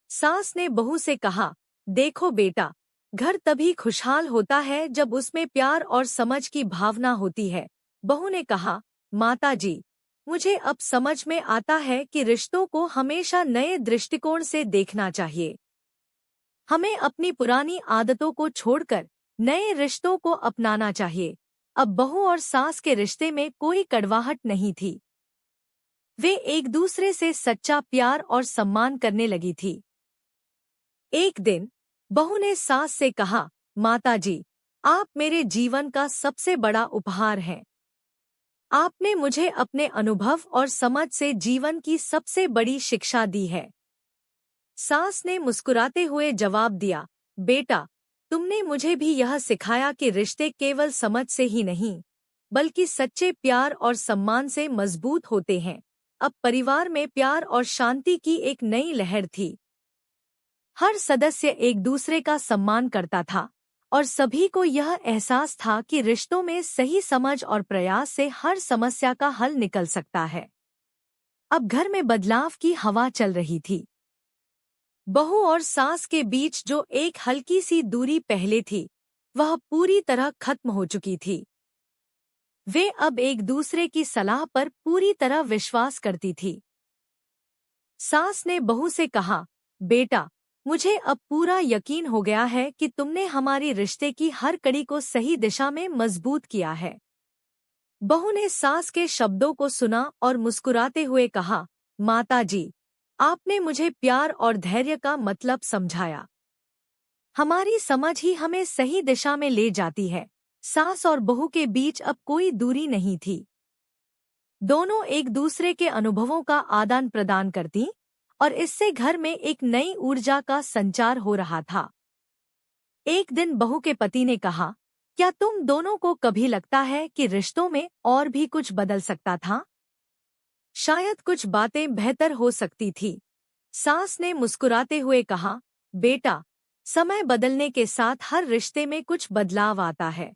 सास ने बहू से कहा, देखो बेटा, घर तभी खुशहाल होता है जब उसमें प्यार और समझ की भावना होती है। बहू ने कहा, माताजी, मुझे अब समझ में आता है कि रिश्तों को हमेशा नए दृष्टिकोण से देखना चाहिए। हमें अपनी पुरानी आदतों को छोड़कर नए रिश्तों को अपनाना चाहिए। अब बहू और सास के रिश्ते में कोई कड़वाहट नहीं थी। वे एक दूसरे से सच्चा प्यार और सम्मान करने लगी थी। एक दिन बहू ने सास से कहा, माताजी, आप मेरे जीवन का सबसे बड़ा उपहार हैं। आपने मुझे अपने अनुभव और समझ से जीवन की सबसे बड़ी शिक्षा दी है। सास ने मुस्कुराते हुए जवाब दिया, बेटा, तुमने मुझे भी यह सिखाया कि रिश्ते केवल समझ से ही नहीं, बल्कि सच्चे प्यार और सम्मान से मजबूत होते हैं। अब परिवार में प्यार और शांति की एक नई लहर थी। हर सदस्य एक दूसरे का सम्मान करता था और सभी को यह एहसास था कि रिश्तों में सही समझ और प्रयास से हर समस्या का हल निकल सकता है। अब घर में बदलाव की हवा चल रही थी। बहू और सास के बीच जो एक हल्की सी दूरी पहले थी, वह पूरी तरह खत्म हो चुकी थी। वे अब एक दूसरे की सलाह पर पूरी तरह विश्वास करती थी। सास ने बहू से कहा, बेटा, मुझे अब पूरा यकीन हो गया है कि तुमने हमारी रिश्ते की हर कड़ी को सही दिशा में मजबूत किया है। बहू ने सास के शब्दों को सुना और मुस्कुराते हुए कहा, माताजी, आपने मुझे प्यार और धैर्य का मतलब समझाया। हमारी समझ ही हमें सही दिशा में ले जाती है। सास और बहू के बीच अब कोई दूरी नहीं थी। दोनों एक दूसरे के अनुभवों का आदान प्रदान करती और इससे घर में एक नई ऊर्जा का संचार हो रहा था। एक दिन बहू के पति ने कहा, क्या तुम दोनों को कभी लगता है कि रिश्तों में और भी कुछ बदल सकता था? शायद कुछ बातें बेहतर हो सकती थी। सास ने मुस्कुराते हुए कहा, बेटा, समय बदलने के साथ हर रिश्ते में कुछ बदलाव आता है।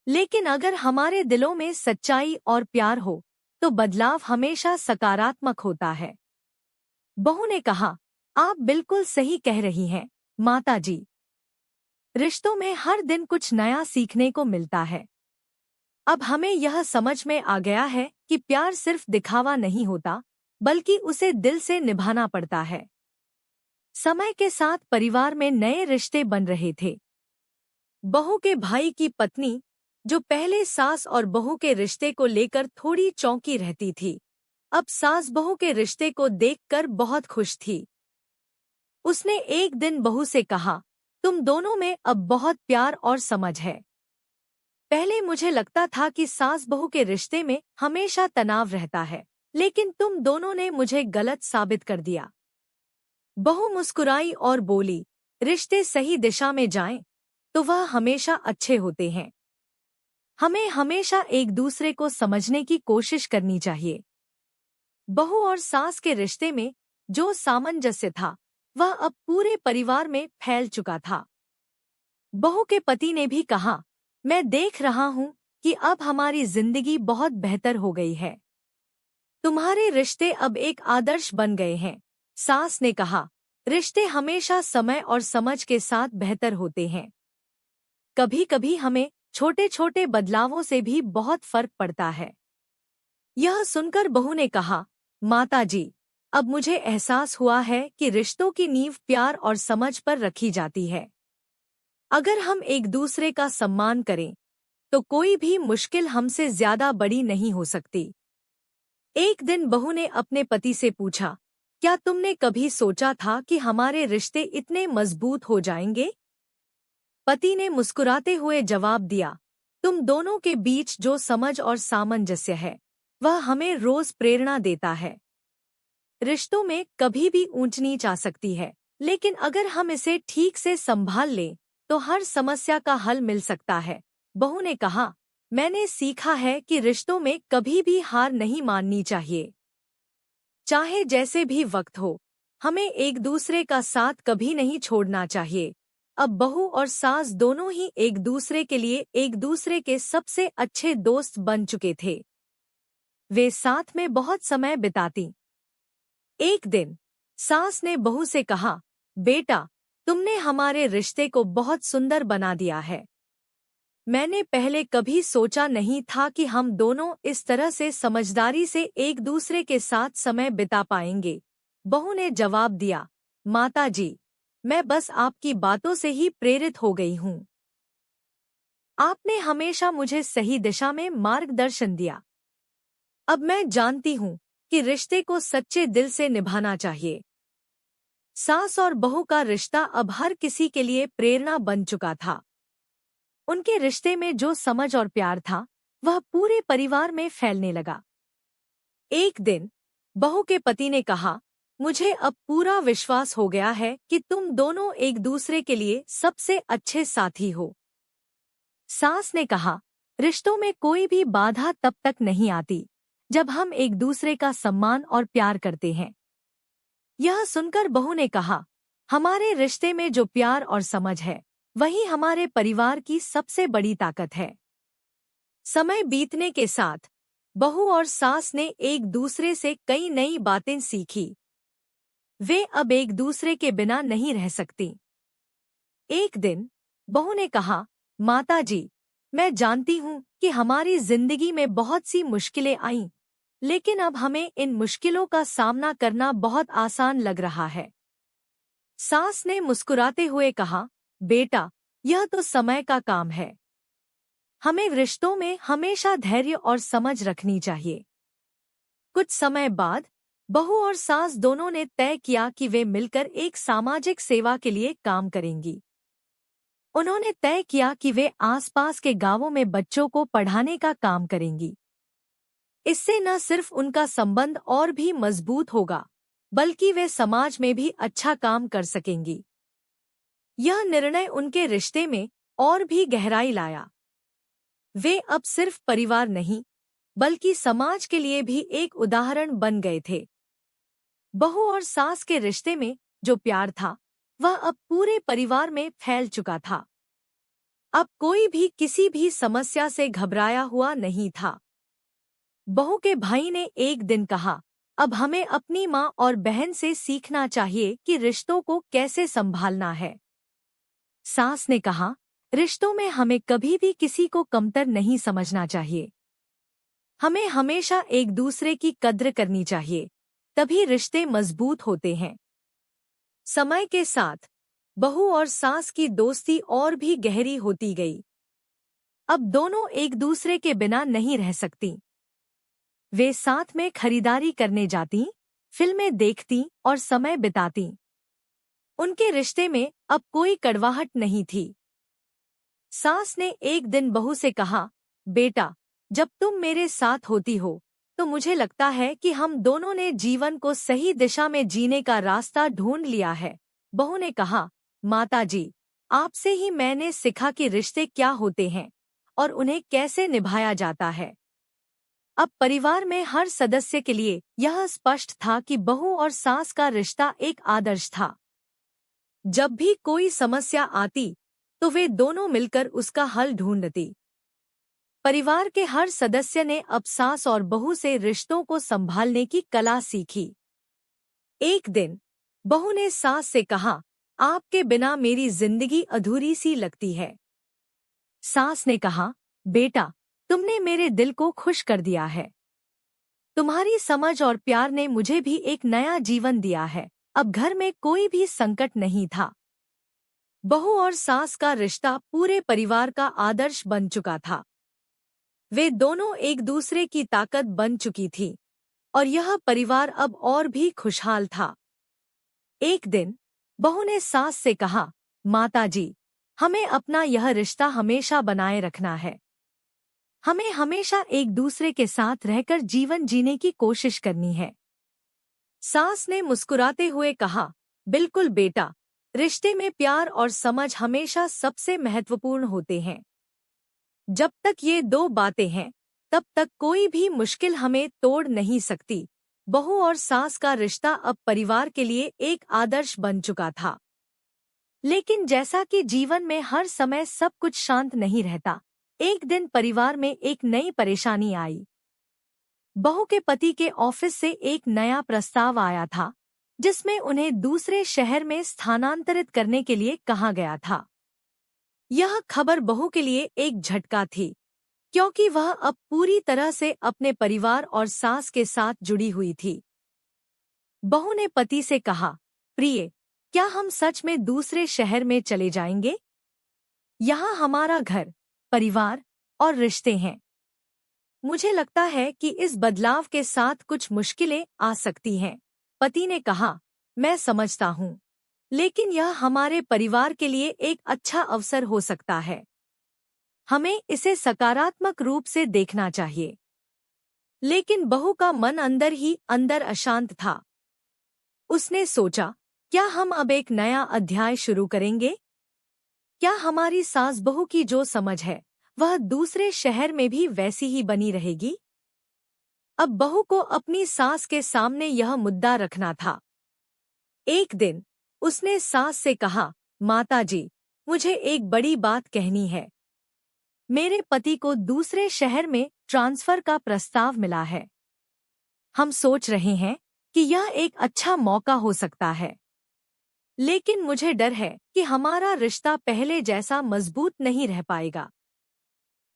लेकिन अगर हमारे दिलों में सच्चाई और प्यार हो, तो बदलाव हमेशा सकारात्मक होता है। बहू ने कहा, आप बिल्कुल सही कह रही हैं, माताजी। रिश्तों में हर दिन कुछ नया सीखने को मिलता है। अब हमें यह समझ में आ गया है कि प्यार सिर्फ दिखावा नहीं होता, बल्कि उसे दिल से निभाना पड़ता है। समय के साथ परिवार में नए रिश्ते बन रहे थे। बहू के भाई की पत्नी जो पहले सास और बहू के रिश्ते को लेकर थोड़ी चौंकी रहती थी, अब सास बहू के रिश्ते को देखकर बहुत खुश थी। उसने एक दिन बहू से कहा, तुम दोनों में अब बहुत प्यार और समझ है। पहले मुझे लगता था कि सास बहू के रिश्ते में हमेशा तनाव रहता है, लेकिन तुम दोनों ने मुझे गलत साबित कर दिया। बहू मुस्कुराई और बोली, रिश्ते सही दिशा में जाएं, तो वह हमेशा अच्छे होते हैं। हमें हमेशा एक दूसरे को समझने की कोशिश करनी चाहिए। बहू और सास के रिश्ते में जो सामंजस्य था, वह अब पूरे परिवार में फैल चुका था। बहू के पति ने भी कहा, मैं देख रहा हूँ कि अब हमारी जिंदगी बहुत बेहतर हो गई है। तुम्हारे रिश्ते अब एक आदर्श बन गए हैं। सास ने कहा, रिश्ते हमेशा समय और समझ के साथ बेहतर होते हैं। कभी कभी हमें छोटे छोटे बदलावों से भी बहुत फर्क पड़ता है। यह सुनकर बहू ने कहा, माताजी, अब मुझे एहसास हुआ है कि रिश्तों की नींव प्यार और समझ पर रखी जाती है। अगर हम एक दूसरे का सम्मान करें, तो कोई भी मुश्किल हमसे ज्यादा बड़ी नहीं हो सकती। एक दिन बहू ने अपने पति से पूछा, क्या तुमने कभी सोचा था कि हमारे रिश्ते इतने मजबूत हो जाएंगे? पति ने मुस्कुराते हुए जवाब दिया, तुम दोनों के बीच जो समझ और सामंजस्य है, वह हमें रोज प्रेरणा देता है। रिश्तों में कभी भी ऊंच नीच आ सकती है, लेकिन अगर हम इसे ठीक से संभाल लें, तो हर समस्या का हल मिल सकता है। बहू ने कहा, मैंने सीखा है कि रिश्तों में कभी भी हार नहीं माननी चाहिए। चाहे जैसे भी वक्त हो, हमें एक दूसरे का साथ कभी नहीं छोड़ना चाहिए। अब बहू और सास दोनों ही एक दूसरे के लिए एक दूसरे के सबसे अच्छे दोस्त बन चुके थे। वे साथ में बहुत समय बिताती। एक दिन सास ने बहू से कहा, बेटा, तुमने हमारे रिश्ते को बहुत सुंदर बना दिया है। मैंने पहले कभी सोचा नहीं था कि हम दोनों इस तरह से समझदारी से एक दूसरे के साथ समय बिता पाएंगे। बहू ने जवाब दिया, माताजी, मैं बस आपकी बातों से ही प्रेरित हो गई हूँ। आपने हमेशा मुझे सही दिशा में मार्गदर्शन दिया। अब मैं जानती हूँ कि रिश्ते को सच्चे दिल से निभाना चाहिए। सास और बहू का रिश्ता अब हर किसी के लिए प्रेरणा बन चुका था। उनके रिश्ते में जो समझ और प्यार था, वह पूरे परिवार में फैलने लगा। एक दिन बहू के पति ने कहा, मुझे अब पूरा विश्वास हो गया है कि तुम दोनों एक दूसरे के लिए सबसे अच्छे साथी हो। सास ने कहा, रिश्तों में कोई भी बाधा तब तक नहीं आती जब हम एक दूसरे का सम्मान और प्यार करते हैं। यह सुनकर बहू ने कहा, हमारे रिश्ते में जो प्यार और समझ है, वही हमारे परिवार की सबसे बड़ी ताकत है। समय बीतने के साथ बहू और सास ने एक दूसरे से कई नई बातें सीखी। वे अब एक दूसरे के बिना नहीं रह सकती। एक दिन बहू ने कहा, माताजी, मैं जानती हूँ कि हमारी जिंदगी में बहुत सी मुश्किलें आईं, लेकिन अब हमें इन मुश्किलों का सामना करना बहुत आसान लग रहा है। सास ने मुस्कुराते हुए कहा, बेटा, यह तो समय का काम है। हमें रिश्तों में हमेशा धैर्य और समझ रखनी चाहिए। कुछ समय बाद बहू और सास दोनों ने तय किया कि वे मिलकर एक सामाजिक सेवा के लिए काम करेंगी। उन्होंने तय किया कि वे आसपास के गांवों में बच्चों को पढ़ाने का काम करेंगी। इससे न सिर्फ उनका संबंध और भी मजबूत होगा, बल्कि वे समाज में भी अच्छा काम कर सकेंगी। यह निर्णय उनके रिश्ते में और भी गहराई लाया। वे अब सिर्फ परिवार नहीं, बल्कि समाज के लिए भी एक उदाहरण बन गए थे। बहू और सास के रिश्ते में जो प्यार था, वह अब पूरे परिवार में फैल चुका था। अब कोई भी किसी भी समस्या से घबराया हुआ नहीं था। बहू के भाई ने एक दिन कहा, अब हमें अपनी माँ और बहन से सीखना चाहिए कि रिश्तों को कैसे संभालना है। सास ने कहा, रिश्तों में हमें कभी भी किसी को कमतर नहीं समझना चाहिए। हमें हमेशा एक दूसरे की कद्र करनी चाहिए, तभी रिश्ते मजबूत होते हैं। समय के साथ बहू और सास की दोस्ती और भी गहरी होती गई। अब दोनों एक दूसरे के बिना नहीं रह सकती। वे साथ में खरीदारी करने जाती, फिल्में देखती और समय बिताती। उनके रिश्ते में अब कोई कड़वाहट नहीं थी। सास ने एक दिन बहू से कहा, बेटा, जब तुम मेरे साथ होती हो तो मुझे लगता है कि हम दोनों ने जीवन को सही दिशा में जीने का रास्ता ढूंढ लिया है। बहू ने कहा, माताजी, आपसे ही मैंने सीखा कि रिश्ते क्या होते हैं और उन्हें कैसे निभाया जाता है। अब परिवार में हर सदस्य के लिए यह स्पष्ट था कि बहू और सास का रिश्ता एक आदर्श था। जब भी कोई समस्या आती तो वे दोनों मिलकर उसका हल ढूंढती। परिवार के हर सदस्य ने अब सास और बहू से रिश्तों को संभालने की कला सीखी। एक दिन बहू ने सास से कहा, आपके बिना मेरी जिंदगी अधूरी सी लगती है। सास ने कहा, बेटा, तुमने मेरे दिल को खुश कर दिया है। तुम्हारी समझ और प्यार ने मुझे भी एक नया जीवन दिया है। अब घर में कोई भी संकट नहीं था। बहू और सास का रिश्ता पूरे परिवार का आदर्श बन चुका था। वे दोनों एक दूसरे की ताकत बन चुकी थी और यह परिवार अब और भी खुशहाल था। एक दिन बहू ने सास से कहा, माताजी, हमें अपना यह रिश्ता हमेशा बनाए रखना है। हमें हमेशा एक दूसरे के साथ रहकर जीवन जीने की कोशिश करनी है। सास ने मुस्कुराते हुए कहा, बिल्कुल बेटा, रिश्ते में प्यार और समझ हमेशा सबसे महत्वपूर्ण होते हैं। जब तक ये दो बातें हैं, तब तक कोई भी मुश्किल हमें तोड़ नहीं सकती। बहू और सास का रिश्ता अब परिवार के लिए एक आदर्श बन चुका था। लेकिन जैसा कि जीवन में हर समय सब कुछ शांत नहीं रहता, एक दिन परिवार में एक नई परेशानी आई। बहू के पति के ऑफिस से एक नया प्रस्ताव आया था, जिसमें उन्हें दूसरे शहर में स्थानांतरित करने के लिए कहा गया था। यह खबर बहू के लिए एक झटका थी, क्योंकि वह अब पूरी तरह से अपने परिवार और सास के साथ जुड़ी हुई थी। बहू ने पति से कहा, प्रिय, क्या हम सच में दूसरे शहर में चले जाएंगे? यहाँ हमारा घर, परिवार और रिश्ते हैं। मुझे लगता है कि इस बदलाव के साथ कुछ मुश्किलें आ सकती हैं। पति ने कहा, मैं समझता हूँ, लेकिन यह हमारे परिवार के लिए एक अच्छा अवसर हो सकता है। हमें इसे सकारात्मक रूप से देखना चाहिए। लेकिन बहू का मन अंदर ही अंदर अशांत था। उसने सोचा, क्या हम अब एक नया अध्याय शुरू करेंगे? क्या हमारी सास बहू की जो समझ है, वह दूसरे शहर में भी वैसी ही बनी रहेगी? अब बहू को अपनी सास के सामने यह मुद्दा रखना था। एक दिन उसने सास से कहा, माताजी, मुझे एक बड़ी बात कहनी है। मेरे पति को दूसरे शहर में ट्रांसफर का प्रस्ताव मिला है। हम सोच रहे हैं कि यह एक अच्छा मौका हो सकता है, लेकिन मुझे डर है कि हमारा रिश्ता पहले जैसा मजबूत नहीं रह पाएगा।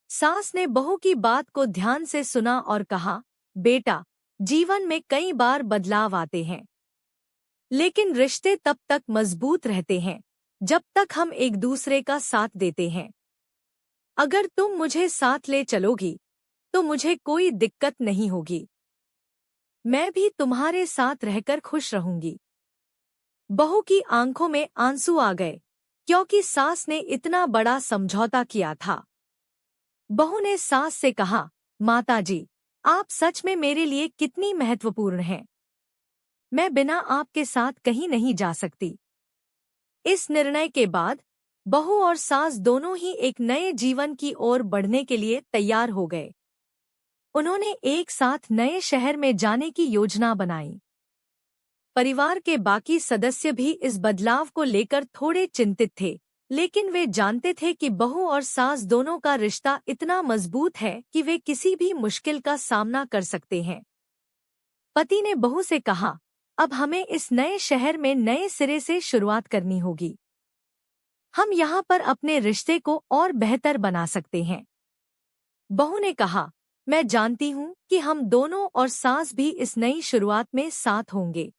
सास ने बहू की बात को ध्यान से सुना और कहा, बेटा, जीवन में कई बार बदलाव आते हैं, लेकिन रिश्ते तब तक मजबूत रहते हैं जब तक हम एक दूसरे का साथ देते हैं। अगर तुम मुझे साथ ले चलोगी तो मुझे कोई दिक्कत नहीं होगी। मैं भी तुम्हारे साथ रहकर खुश रहूंगी। बहू की आंखों में आंसू आ गए, क्योंकि सास ने इतना बड़ा समझौता किया था। बहू ने सास से कहा, माताजी, आप सच में मेरे लिए कितनी महत्वपूर्ण हैं। मैं बिना आपके साथ कहीं नहीं जा सकती। इस निर्णय के बाद बहू और सास दोनों ही एक नए जीवन की ओर बढ़ने के लिए तैयार हो गए। उन्होंने एक साथ नए शहर में जाने की योजना बनाई। परिवार के बाकी सदस्य भी इस बदलाव को लेकर थोड़े चिंतित थे, लेकिन वे जानते थे कि बहू और सास दोनों का रिश्ता इतना मजबूत है कि वे किसी भी मुश्किल का सामना कर सकते हैं। पति ने बहू से कहा, अब हमें इस नए शहर में नए सिरे से शुरुआत करनी होगी। हम यहाँ पर अपने रिश्ते को और बेहतर बना सकते हैं। बहू ने कहा, मैं जानती हूँ कि हम दोनों और सास भी इस नई शुरुआत में साथ होंगे।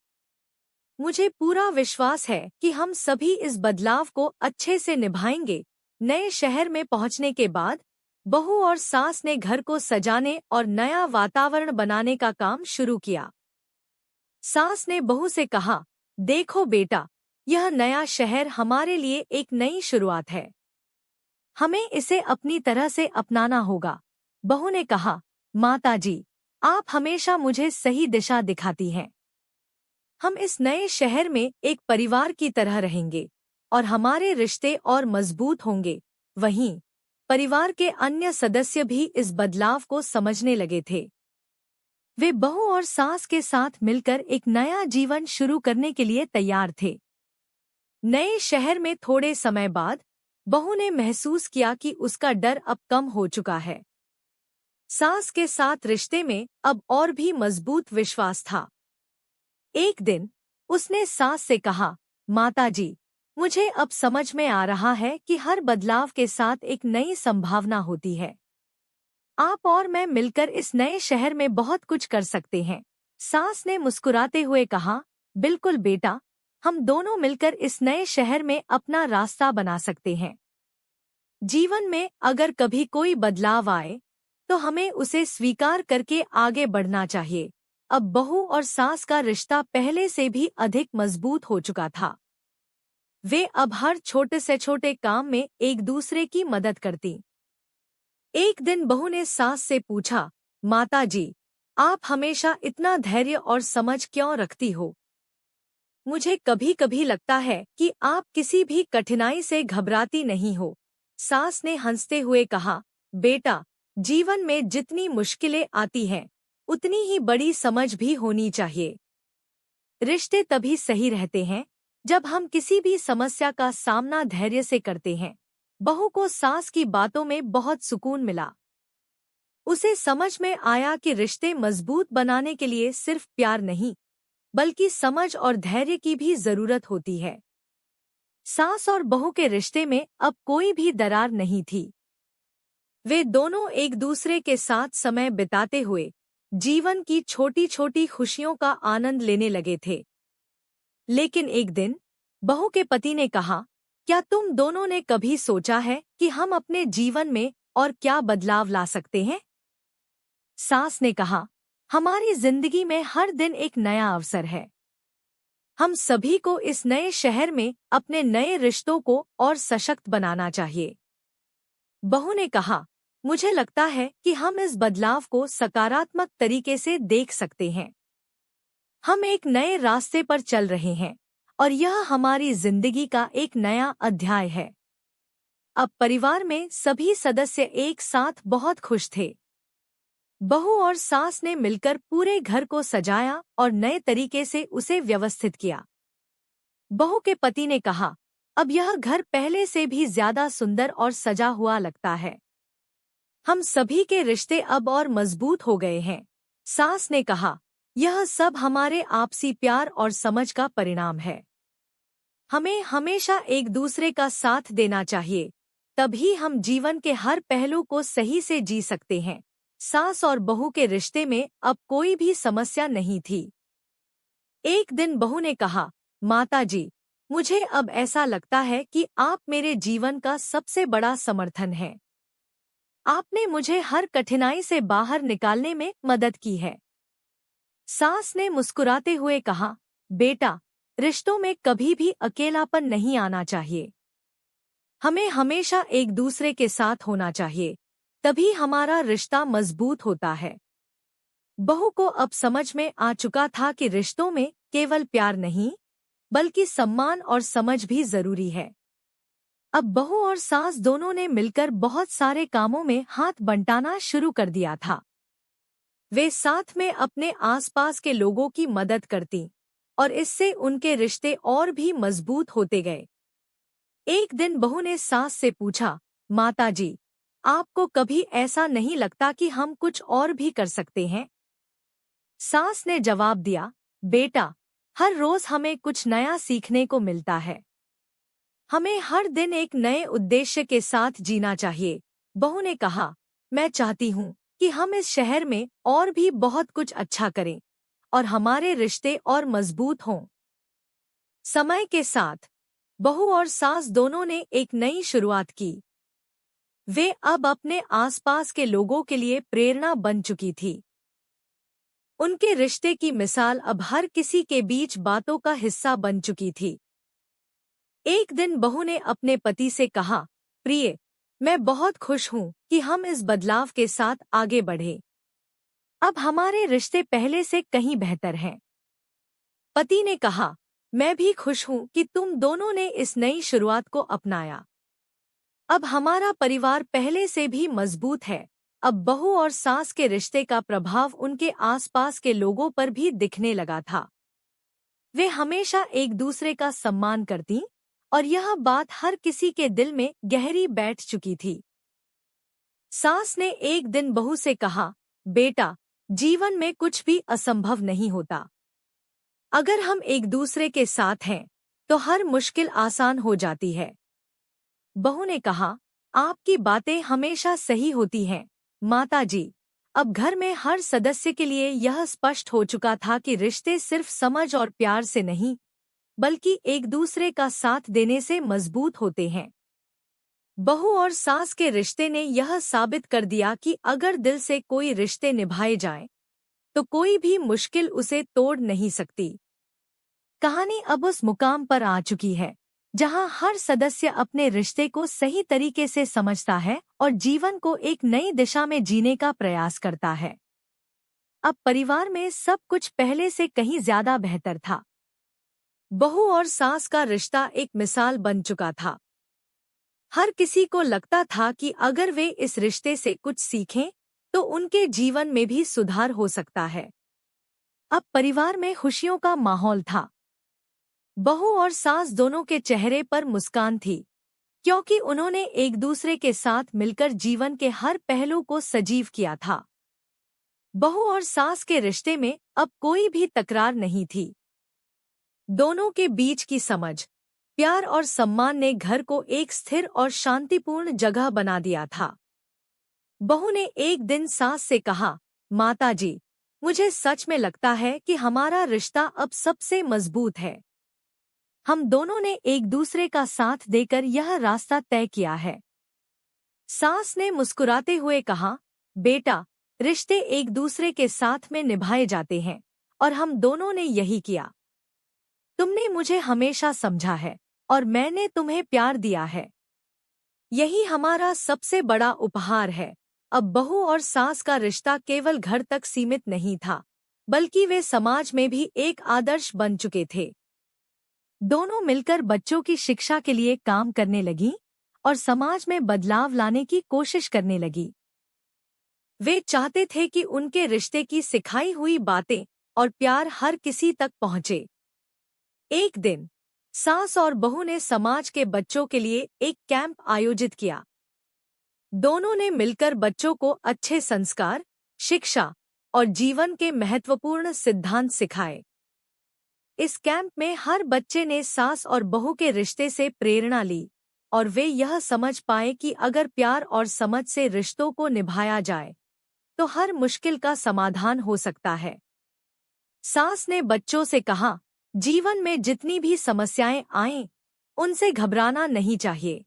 मुझे पूरा विश्वास है कि हम सभी इस बदलाव को अच्छे से निभाएंगे। नए शहर में पहुंचने के बाद बहू और सास ने घर को सजाने और नया वातावरण बनाने का काम शुरू किया। सास ने बहू से कहा, देखो बेटा, यह नया शहर हमारे लिए एक नई शुरुआत है। हमें इसे अपनी तरह से अपनाना होगा। बहू ने कहा, माता जी, आप हमेशा मुझे सही दिशा दिखाती हैं। हम इस नए शहर में एक परिवार की तरह रहेंगे और हमारे रिश्ते और मजबूत होंगे। वहीं परिवार के अन्य सदस्य भी इस बदलाव को समझने लगे थे। वे बहू और सास के साथ मिलकर एक नया जीवन शुरू करने के लिए तैयार थे। नए शहर में थोड़े समय बाद बहू ने महसूस किया कि उसका डर अब कम हो चुका है। सास के साथ रिश्ते में अब और भी मजबूत विश्वास था। एक दिन उसने सास से कहा, माता जी, मुझे अब समझ में आ रहा है कि हर बदलाव के साथ एक नई संभावना होती है। आप और मैं मिलकर इस नए शहर में बहुत कुछ कर सकते हैं। सास ने मुस्कुराते हुए कहा, बिल्कुल बेटा, हम दोनों मिलकर इस नए शहर में अपना रास्ता बना सकते हैं। जीवन में अगर कभी कोई बदलाव आए तो हमें उसे स्वीकार करके आगे बढ़ना चाहिए। अब बहू और सास का रिश्ता पहले से भी अधिक मजबूत हो चुका था। वे अब हर छोटे से छोटे काम में एक दूसरे की मदद करती। एक दिन बहू ने सास से पूछा, माता जी, आप हमेशा इतना धैर्य और समझ क्यों रखती हो? मुझे कभी कभी लगता है कि आप किसी भी कठिनाई से घबराती नहीं हो। सास ने हंसते हुए कहा, बेटा, जीवन में जितनी मुश्किलें आती हैं, उतनी ही बड़ी समझ भी होनी चाहिए। रिश्ते तभी सही रहते हैं जब हम किसी भी समस्या का सामना धैर्य से करते हैं। बहू को सास की बातों में बहुत सुकून मिला। उसे समझ में आया कि रिश्ते मजबूत बनाने के लिए सिर्फ प्यार नहीं, बल्कि समझ और धैर्य की भी जरूरत होती है। सास और बहू के रिश्ते में अब कोई भी दरार नहीं थी। वे दोनों एक दूसरे के साथ समय बिताते हुए जीवन की छोटी छोटी खुशियों का आनंद लेने लगे थे। लेकिन एक दिन बहू के पति ने कहा, क्या तुम दोनों ने कभी सोचा है कि हम अपने जीवन में और क्या बदलाव ला सकते हैं? सास ने कहा, हमारी जिंदगी में हर दिन एक नया अवसर है। हम सभी को इस नए शहर में अपने नए रिश्तों को और सशक्त बनाना चाहिए। बहू ने कहा, मुझे लगता है कि हम इस बदलाव को सकारात्मक तरीके से देख सकते हैं। हम एक नए रास्ते पर चल रहे हैं और यह हमारी जिंदगी का एक नया अध्याय है। अब परिवार में सभी सदस्य एक साथ बहुत खुश थे। बहू और सास ने मिलकर पूरे घर को सजाया और नए तरीके से उसे व्यवस्थित किया। बहू के पति ने कहा, अब यह घर पहले से भी ज्यादा सुंदर और सजा हुआ लगता है। हम सभी के रिश्ते अब और मजबूत हो गए हैं। सास ने कहा, यह सब हमारे आपसी प्यार और समझ का परिणाम है। हमें हमेशा एक दूसरे का साथ देना चाहिए, तभी हम जीवन के हर पहलू को सही से जी सकते हैं। सास और बहू के रिश्ते में अब कोई भी समस्या नहीं थी। एक दिन बहू ने कहा, माता जी, मुझे अब ऐसा लगता है कि आप मेरे जीवन का सबसे बड़ा समर्थन हैं। आपने मुझे हर कठिनाई से बाहर निकालने में मदद की है। सास ने मुस्कुराते हुए कहा, बेटा, रिश्तों में कभी भी अकेलापन नहीं आना चाहिए। हमें हमेशा एक दूसरे के साथ होना चाहिए, तभी हमारा रिश्ता मजबूत होता है। बहू को अब समझ में आ चुका था कि रिश्तों में केवल प्यार नहीं, बल्कि सम्मान और समझ भी जरूरी है। अब बहू और सास दोनों ने मिलकर बहुत सारे कामों में हाथ बंटाना शुरू कर दिया था। वे साथ में अपने आसपास के लोगों की मदद करती और इससे उनके रिश्ते और भी मजबूत होते गए। एक दिन बहू ने सास से पूछा, माता जी, आपको कभी ऐसा नहीं लगता कि हम कुछ और भी कर सकते हैं? सास ने जवाब दिया, बेटा, हर रोज हमें कुछ नया सीखने को मिलता है। हमें हर दिन एक नए उद्देश्य के साथ जीना चाहिए। बहू ने कहा, मैं चाहती हूँ कि हम इस शहर में और भी बहुत कुछ अच्छा करें और हमारे रिश्ते और मजबूत हों। समय के साथ बहू और सास दोनों ने एक नई शुरुआत की। वे अब अपने आसपास के लोगों के लिए प्रेरणा बन चुकी थी। उनके रिश्ते की मिसाल अब हर किसी के बीच बातों का हिस्सा बन चुकी थी। एक दिन बहू ने अपने पति से कहा, प्रिय, मैं बहुत खुश हूँ कि हम इस बदलाव के साथ आगे बढ़े। अब हमारे रिश्ते पहले से कहीं बेहतर हैं। पति ने कहा, मैं भी खुश हूँ कि तुम दोनों ने इस नई शुरुआत को अपनाया। अब हमारा परिवार पहले से भी मजबूत है। अब बहू और सास के रिश्ते का प्रभाव उनके आसपास के लोगों पर भी दिखने लगा था। वे हमेशा एक दूसरे का सम्मान करती और यह बात हर किसी के दिल में गहरी बैठ चुकी थी। सास ने एक दिन बहू से कहा, बेटा, जीवन में कुछ भी असंभव नहीं होता। अगर हम एक दूसरे के साथ हैं तो हर मुश्किल आसान हो जाती है। बहू ने कहा, आपकी बातें हमेशा सही होती हैं, माताजी। अब घर में हर सदस्य के लिए यह स्पष्ट हो चुका था कि रिश्ते सिर्फ समझ और प्यार से नहीं, बल्कि एक दूसरे का साथ देने से मजबूत होते हैं। बहू और सास के रिश्ते ने यह साबित कर दिया कि अगर दिल से कोई रिश्ते निभाए जाएं, तो कोई भी मुश्किल उसे तोड़ नहीं सकती। कहानी अब उस मुकाम पर आ चुकी है जहां हर सदस्य अपने रिश्ते को सही तरीके से समझता है और जीवन को एक नई दिशा में जीने का प्रयास करता है। अब परिवार में सब कुछ पहले से कहीं ज्यादा बेहतर था। बहू और सास का रिश्ता एक मिसाल बन चुका था। हर किसी को लगता था कि अगर वे इस रिश्ते से कुछ सीखें तो उनके जीवन में भी सुधार हो सकता है। अब परिवार में खुशियों का माहौल था। बहू और सास दोनों के चेहरे पर मुस्कान थी, क्योंकि उन्होंने एक दूसरे के साथ मिलकर जीवन के हर पहलू को सजीव किया था। बहू और सास के रिश्ते में अब कोई भी तकरार नहीं थी। दोनों के बीच की समझ, प्यार और सम्मान ने घर को एक स्थिर और शांतिपूर्ण जगह बना दिया था। बहू ने एक दिन सास से कहा, माताजी, मुझे सच में लगता है कि हमारा रिश्ता अब सबसे मजबूत है। हम दोनों ने एक दूसरे का साथ देकर यह रास्ता तय किया है। सास ने मुस्कुराते हुए कहा, बेटा, रिश्ते एक दूसरे के साथ में निभाए जाते हैं और हम दोनों ने यही किया। तुमने मुझे हमेशा समझा है और मैंने तुम्हें प्यार दिया है। यही हमारा सबसे बड़ा उपहार है। अब बहू और सास का रिश्ता केवल घर तक सीमित नहीं था, बल्कि वे समाज में भी एक आदर्श बन चुके थे। दोनों मिलकर बच्चों की शिक्षा के लिए काम करने लगीं और समाज में बदलाव लाने की कोशिश करने लगी। वे चाहते थे कि उनके रिश्ते की सिखाई हुई बातें और प्यार हर किसी तक पहुंचे। एक दिन सास और बहू ने समाज के बच्चों के लिए एक कैंप आयोजित किया। दोनों ने मिलकर बच्चों को अच्छे संस्कार, शिक्षा और जीवन के महत्वपूर्ण सिद्धांत सिखाए। इस कैंप में हर बच्चे ने सास और बहू के रिश्ते से प्रेरणा ली और वे यह समझ पाए कि अगर प्यार और समझ से रिश्तों को निभाया जाए तो हर मुश्किल का समाधान हो सकता है। सास ने बच्चों से कहा, जीवन में जितनी भी समस्याएं आएं, उनसे घबराना नहीं चाहिए।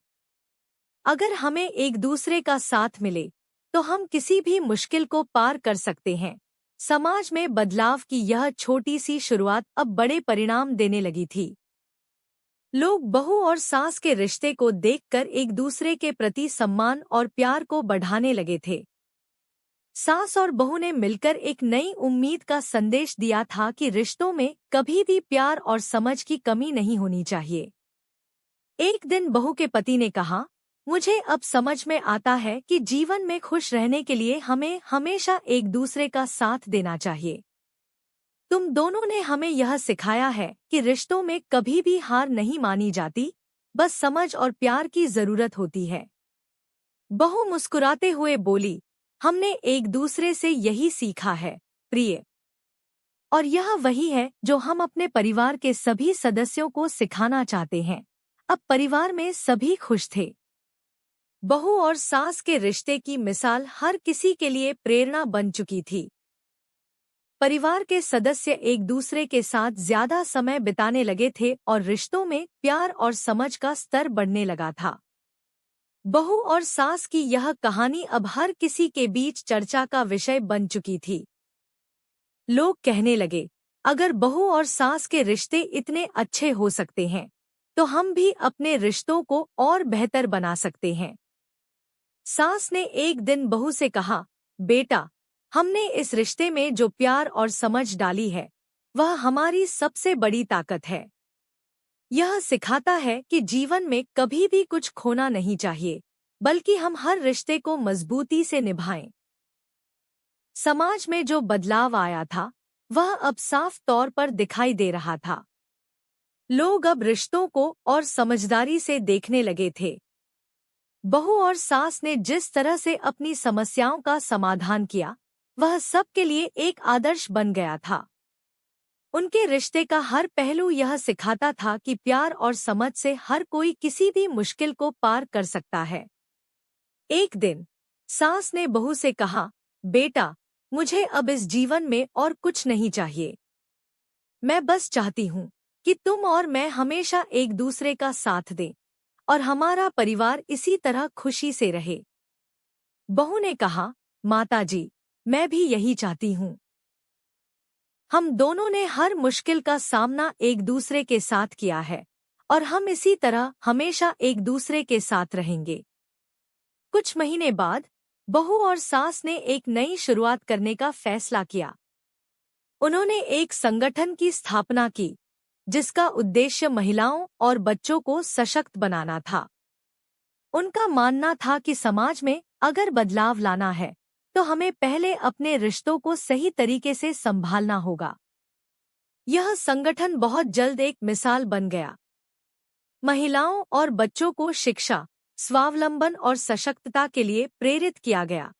अगर हमें एक दूसरे का साथ मिले तो हम किसी भी मुश्किल को पार कर सकते हैं। समाज में बदलाव की यह छोटी सी शुरुआत अब बड़े परिणाम देने लगी थी। लोग बहू और सास के रिश्ते को देखकर एक दूसरे के प्रति सम्मान और प्यार को बढ़ाने लगे थे। सास और बहू ने मिलकर एक नई उम्मीद का संदेश दिया था कि रिश्तों में कभी भी प्यार और समझ की कमी नहीं होनी चाहिए। एक दिन बहू के पति ने कहा, मुझे अब समझ में आता है कि जीवन में खुश रहने के लिए हमें हमेशा एक दूसरे का साथ देना चाहिए। तुम दोनों ने हमें यह सिखाया है कि रिश्तों में कभी भी हार नहीं मानी जाती, बस समझ और प्यार की जरूरत होती है। बहू मुस्कुराते हुए बोली, हमने एक दूसरे से यही सीखा है, प्रिय। और यह वही है जो हम अपने परिवार के सभी सदस्यों को सिखाना चाहते हैं। अब परिवार में सभी खुश थे। बहू और सास के रिश्ते की मिसाल हर किसी के लिए प्रेरणा बन चुकी थी। परिवार के सदस्य एक दूसरे के साथ ज्यादा समय बिताने लगे थे और रिश्तों में प्यार और समझ का स्तर बढ़ने लगा था। बहू और सास की यह कहानी अब हर किसी के बीच चर्चा का विषय बन चुकी थी। लोग कहने लगे, अगर बहू और सास के रिश्ते इतने अच्छे हो सकते हैं, तो हम भी अपने रिश्तों को और बेहतर बना सकते हैं। सास ने एक दिन बहू से कहा, बेटा, हमने इस रिश्ते में जो प्यार और समझ डाली है, वह हमारी सबसे बड़ी ताकत है। यह सिखाता है कि जीवन में कभी भी कुछ खोना नहीं चाहिए, बल्कि हम हर रिश्ते को मजबूती से निभाएं। समाज में जो बदलाव आया था, वह अब साफ तौर पर दिखाई दे रहा था। लोग अब रिश्तों को और समझदारी से देखने लगे थे। बहू और सास ने जिस तरह से अपनी समस्याओं का समाधान किया, वह सबके लिए एक आदर्श बन गया था। उनके रिश्ते का हर पहलू यह सिखाता था कि प्यार और समझ से हर कोई किसी भी मुश्किल को पार कर सकता है। एक दिन सास ने बहू से कहा, बेटा, मुझे अब इस जीवन में और कुछ नहीं चाहिए। मैं बस चाहती हूँ कि तुम और मैं हमेशा एक दूसरे का साथ दें और हमारा परिवार इसी तरह खुशी से रहे। बहू ने कहा, माताजी, मैं भी यही चाहती हूँ। हम दोनों ने हर मुश्किल का सामना एक दूसरे के साथ किया है और हम इसी तरह हमेशा एक दूसरे के साथ रहेंगे। कुछ महीने बाद बहू और सास ने एक नई शुरुआत करने का फैसला किया। उन्होंने एक संगठन की स्थापना की, जिसका उद्देश्य महिलाओं और बच्चों को सशक्त बनाना था। उनका मानना था कि समाज में अगर बदलाव लाना है, तो हमें पहले अपने रिश्तों को सही तरीके से संभालना होगा। यह संगठन बहुत जल्द एक मिसाल बन गया। महिलाओं और बच्चों को शिक्षा, स्वावलंबन और सशक्तता के लिए प्रेरित किया गया।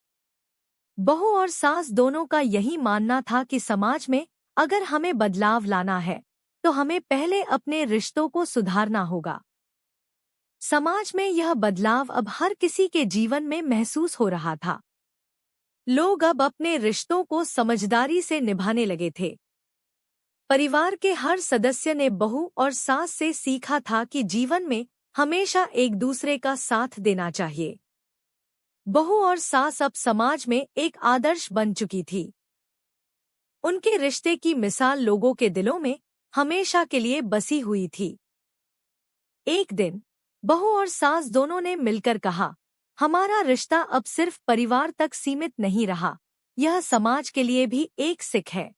बहू और सास दोनों का यही मानना था कि समाज में अगर हमें बदलाव लाना है, तो हमें पहले अपने रिश्तों को सुधारना होगा। समाज में यह बदलाव अब हर किसी के जीवन में महसूस हो रहा था। लोग अब अपने रिश्तों को समझदारी से निभाने लगे थे। परिवार के हर सदस्य ने बहू और सास से सीखा था कि जीवन में हमेशा एक दूसरे का साथ देना चाहिए। बहू और सास अब समाज में एक आदर्श बन चुकी थी। उनके रिश्ते की मिसाल लोगों के दिलों में हमेशा के लिए बसी हुई थी। एक दिन बहू और सास दोनों ने मिलकर कहा, हमारा रिश्ता अब सिर्फ परिवार तक सीमित नहीं रहा, यह समाज के लिए भी एक सीख है।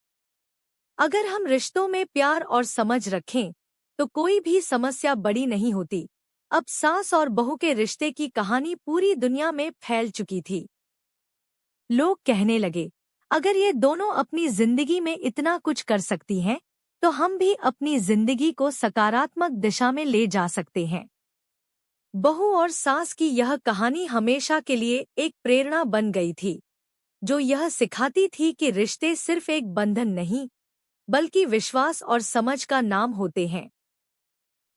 अगर हम रिश्तों में प्यार और समझ रखें, तो कोई भी समस्या बड़ी नहीं होती। अब सास और बहू के रिश्ते की कहानी पूरी दुनिया में फैल चुकी थी। लोग कहने लगे, अगर ये दोनों अपनी जिंदगी में इतना कुछ कर सकती हैं, तो हम भी अपनी जिंदगी को सकारात्मक दिशा में ले जा सकते हैं। बहू और सास की यह कहानी हमेशा के लिए एक प्रेरणा बन गई थी, जो यह सिखाती थी कि रिश्ते सिर्फ एक बंधन नहीं, बल्कि विश्वास और समझ का नाम होते हैं।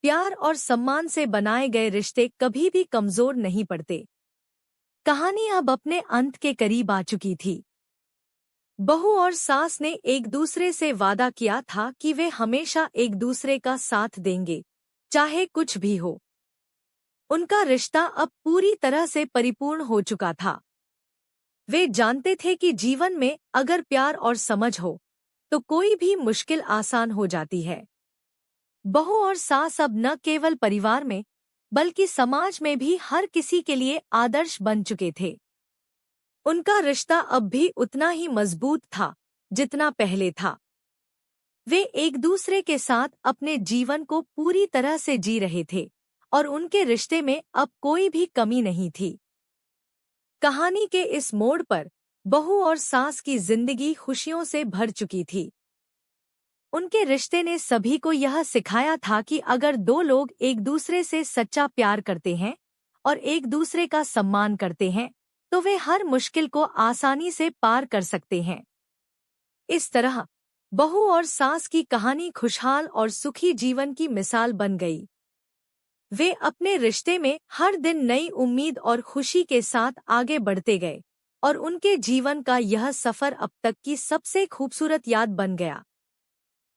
प्यार और सम्मान से बनाए गए रिश्ते कभी भी कमजोर नहीं पड़ते। कहानी अब अपने अंत के करीब आ चुकी थी। बहू और सास ने एक दूसरे से वादा किया था कि वे हमेशा एक दूसरे का साथ देंगे, चाहे कुछ भी हो। उनका रिश्ता अब पूरी तरह से परिपूर्ण हो चुका था। वे जानते थे कि जीवन में अगर प्यार और समझ हो, तो कोई भी मुश्किल आसान हो जाती है। बहू और सास अब न केवल परिवार में, बल्कि समाज में भी हर किसी के लिए आदर्श बन चुके थे। उनका रिश्ता अब भी उतना ही मजबूत था, जितना पहले था। वे एक दूसरे के साथ अपने जीवन को पूरी तरह से जी रहे थे, और उनके रिश्ते में अब कोई भी कमी नहीं थी। कहानी के इस मोड़ पर बहू और सास की जिंदगी खुशियों से भर चुकी थी। उनके रिश्ते ने सभी को यह सिखाया था कि अगर दो लोग एक दूसरे से सच्चा प्यार करते हैं और एक दूसरे का सम्मान करते हैं, तो वे हर मुश्किल को आसानी से पार कर सकते हैं। इस तरह बहू और सास की कहानी खुशहाल और सुखी जीवन की मिसाल बन गई। वे अपने रिश्ते में हर दिन नई उम्मीद और खुशी के साथ आगे बढ़ते गए, और उनके जीवन का यह सफर अब तक की सबसे खूबसूरत याद बन गया।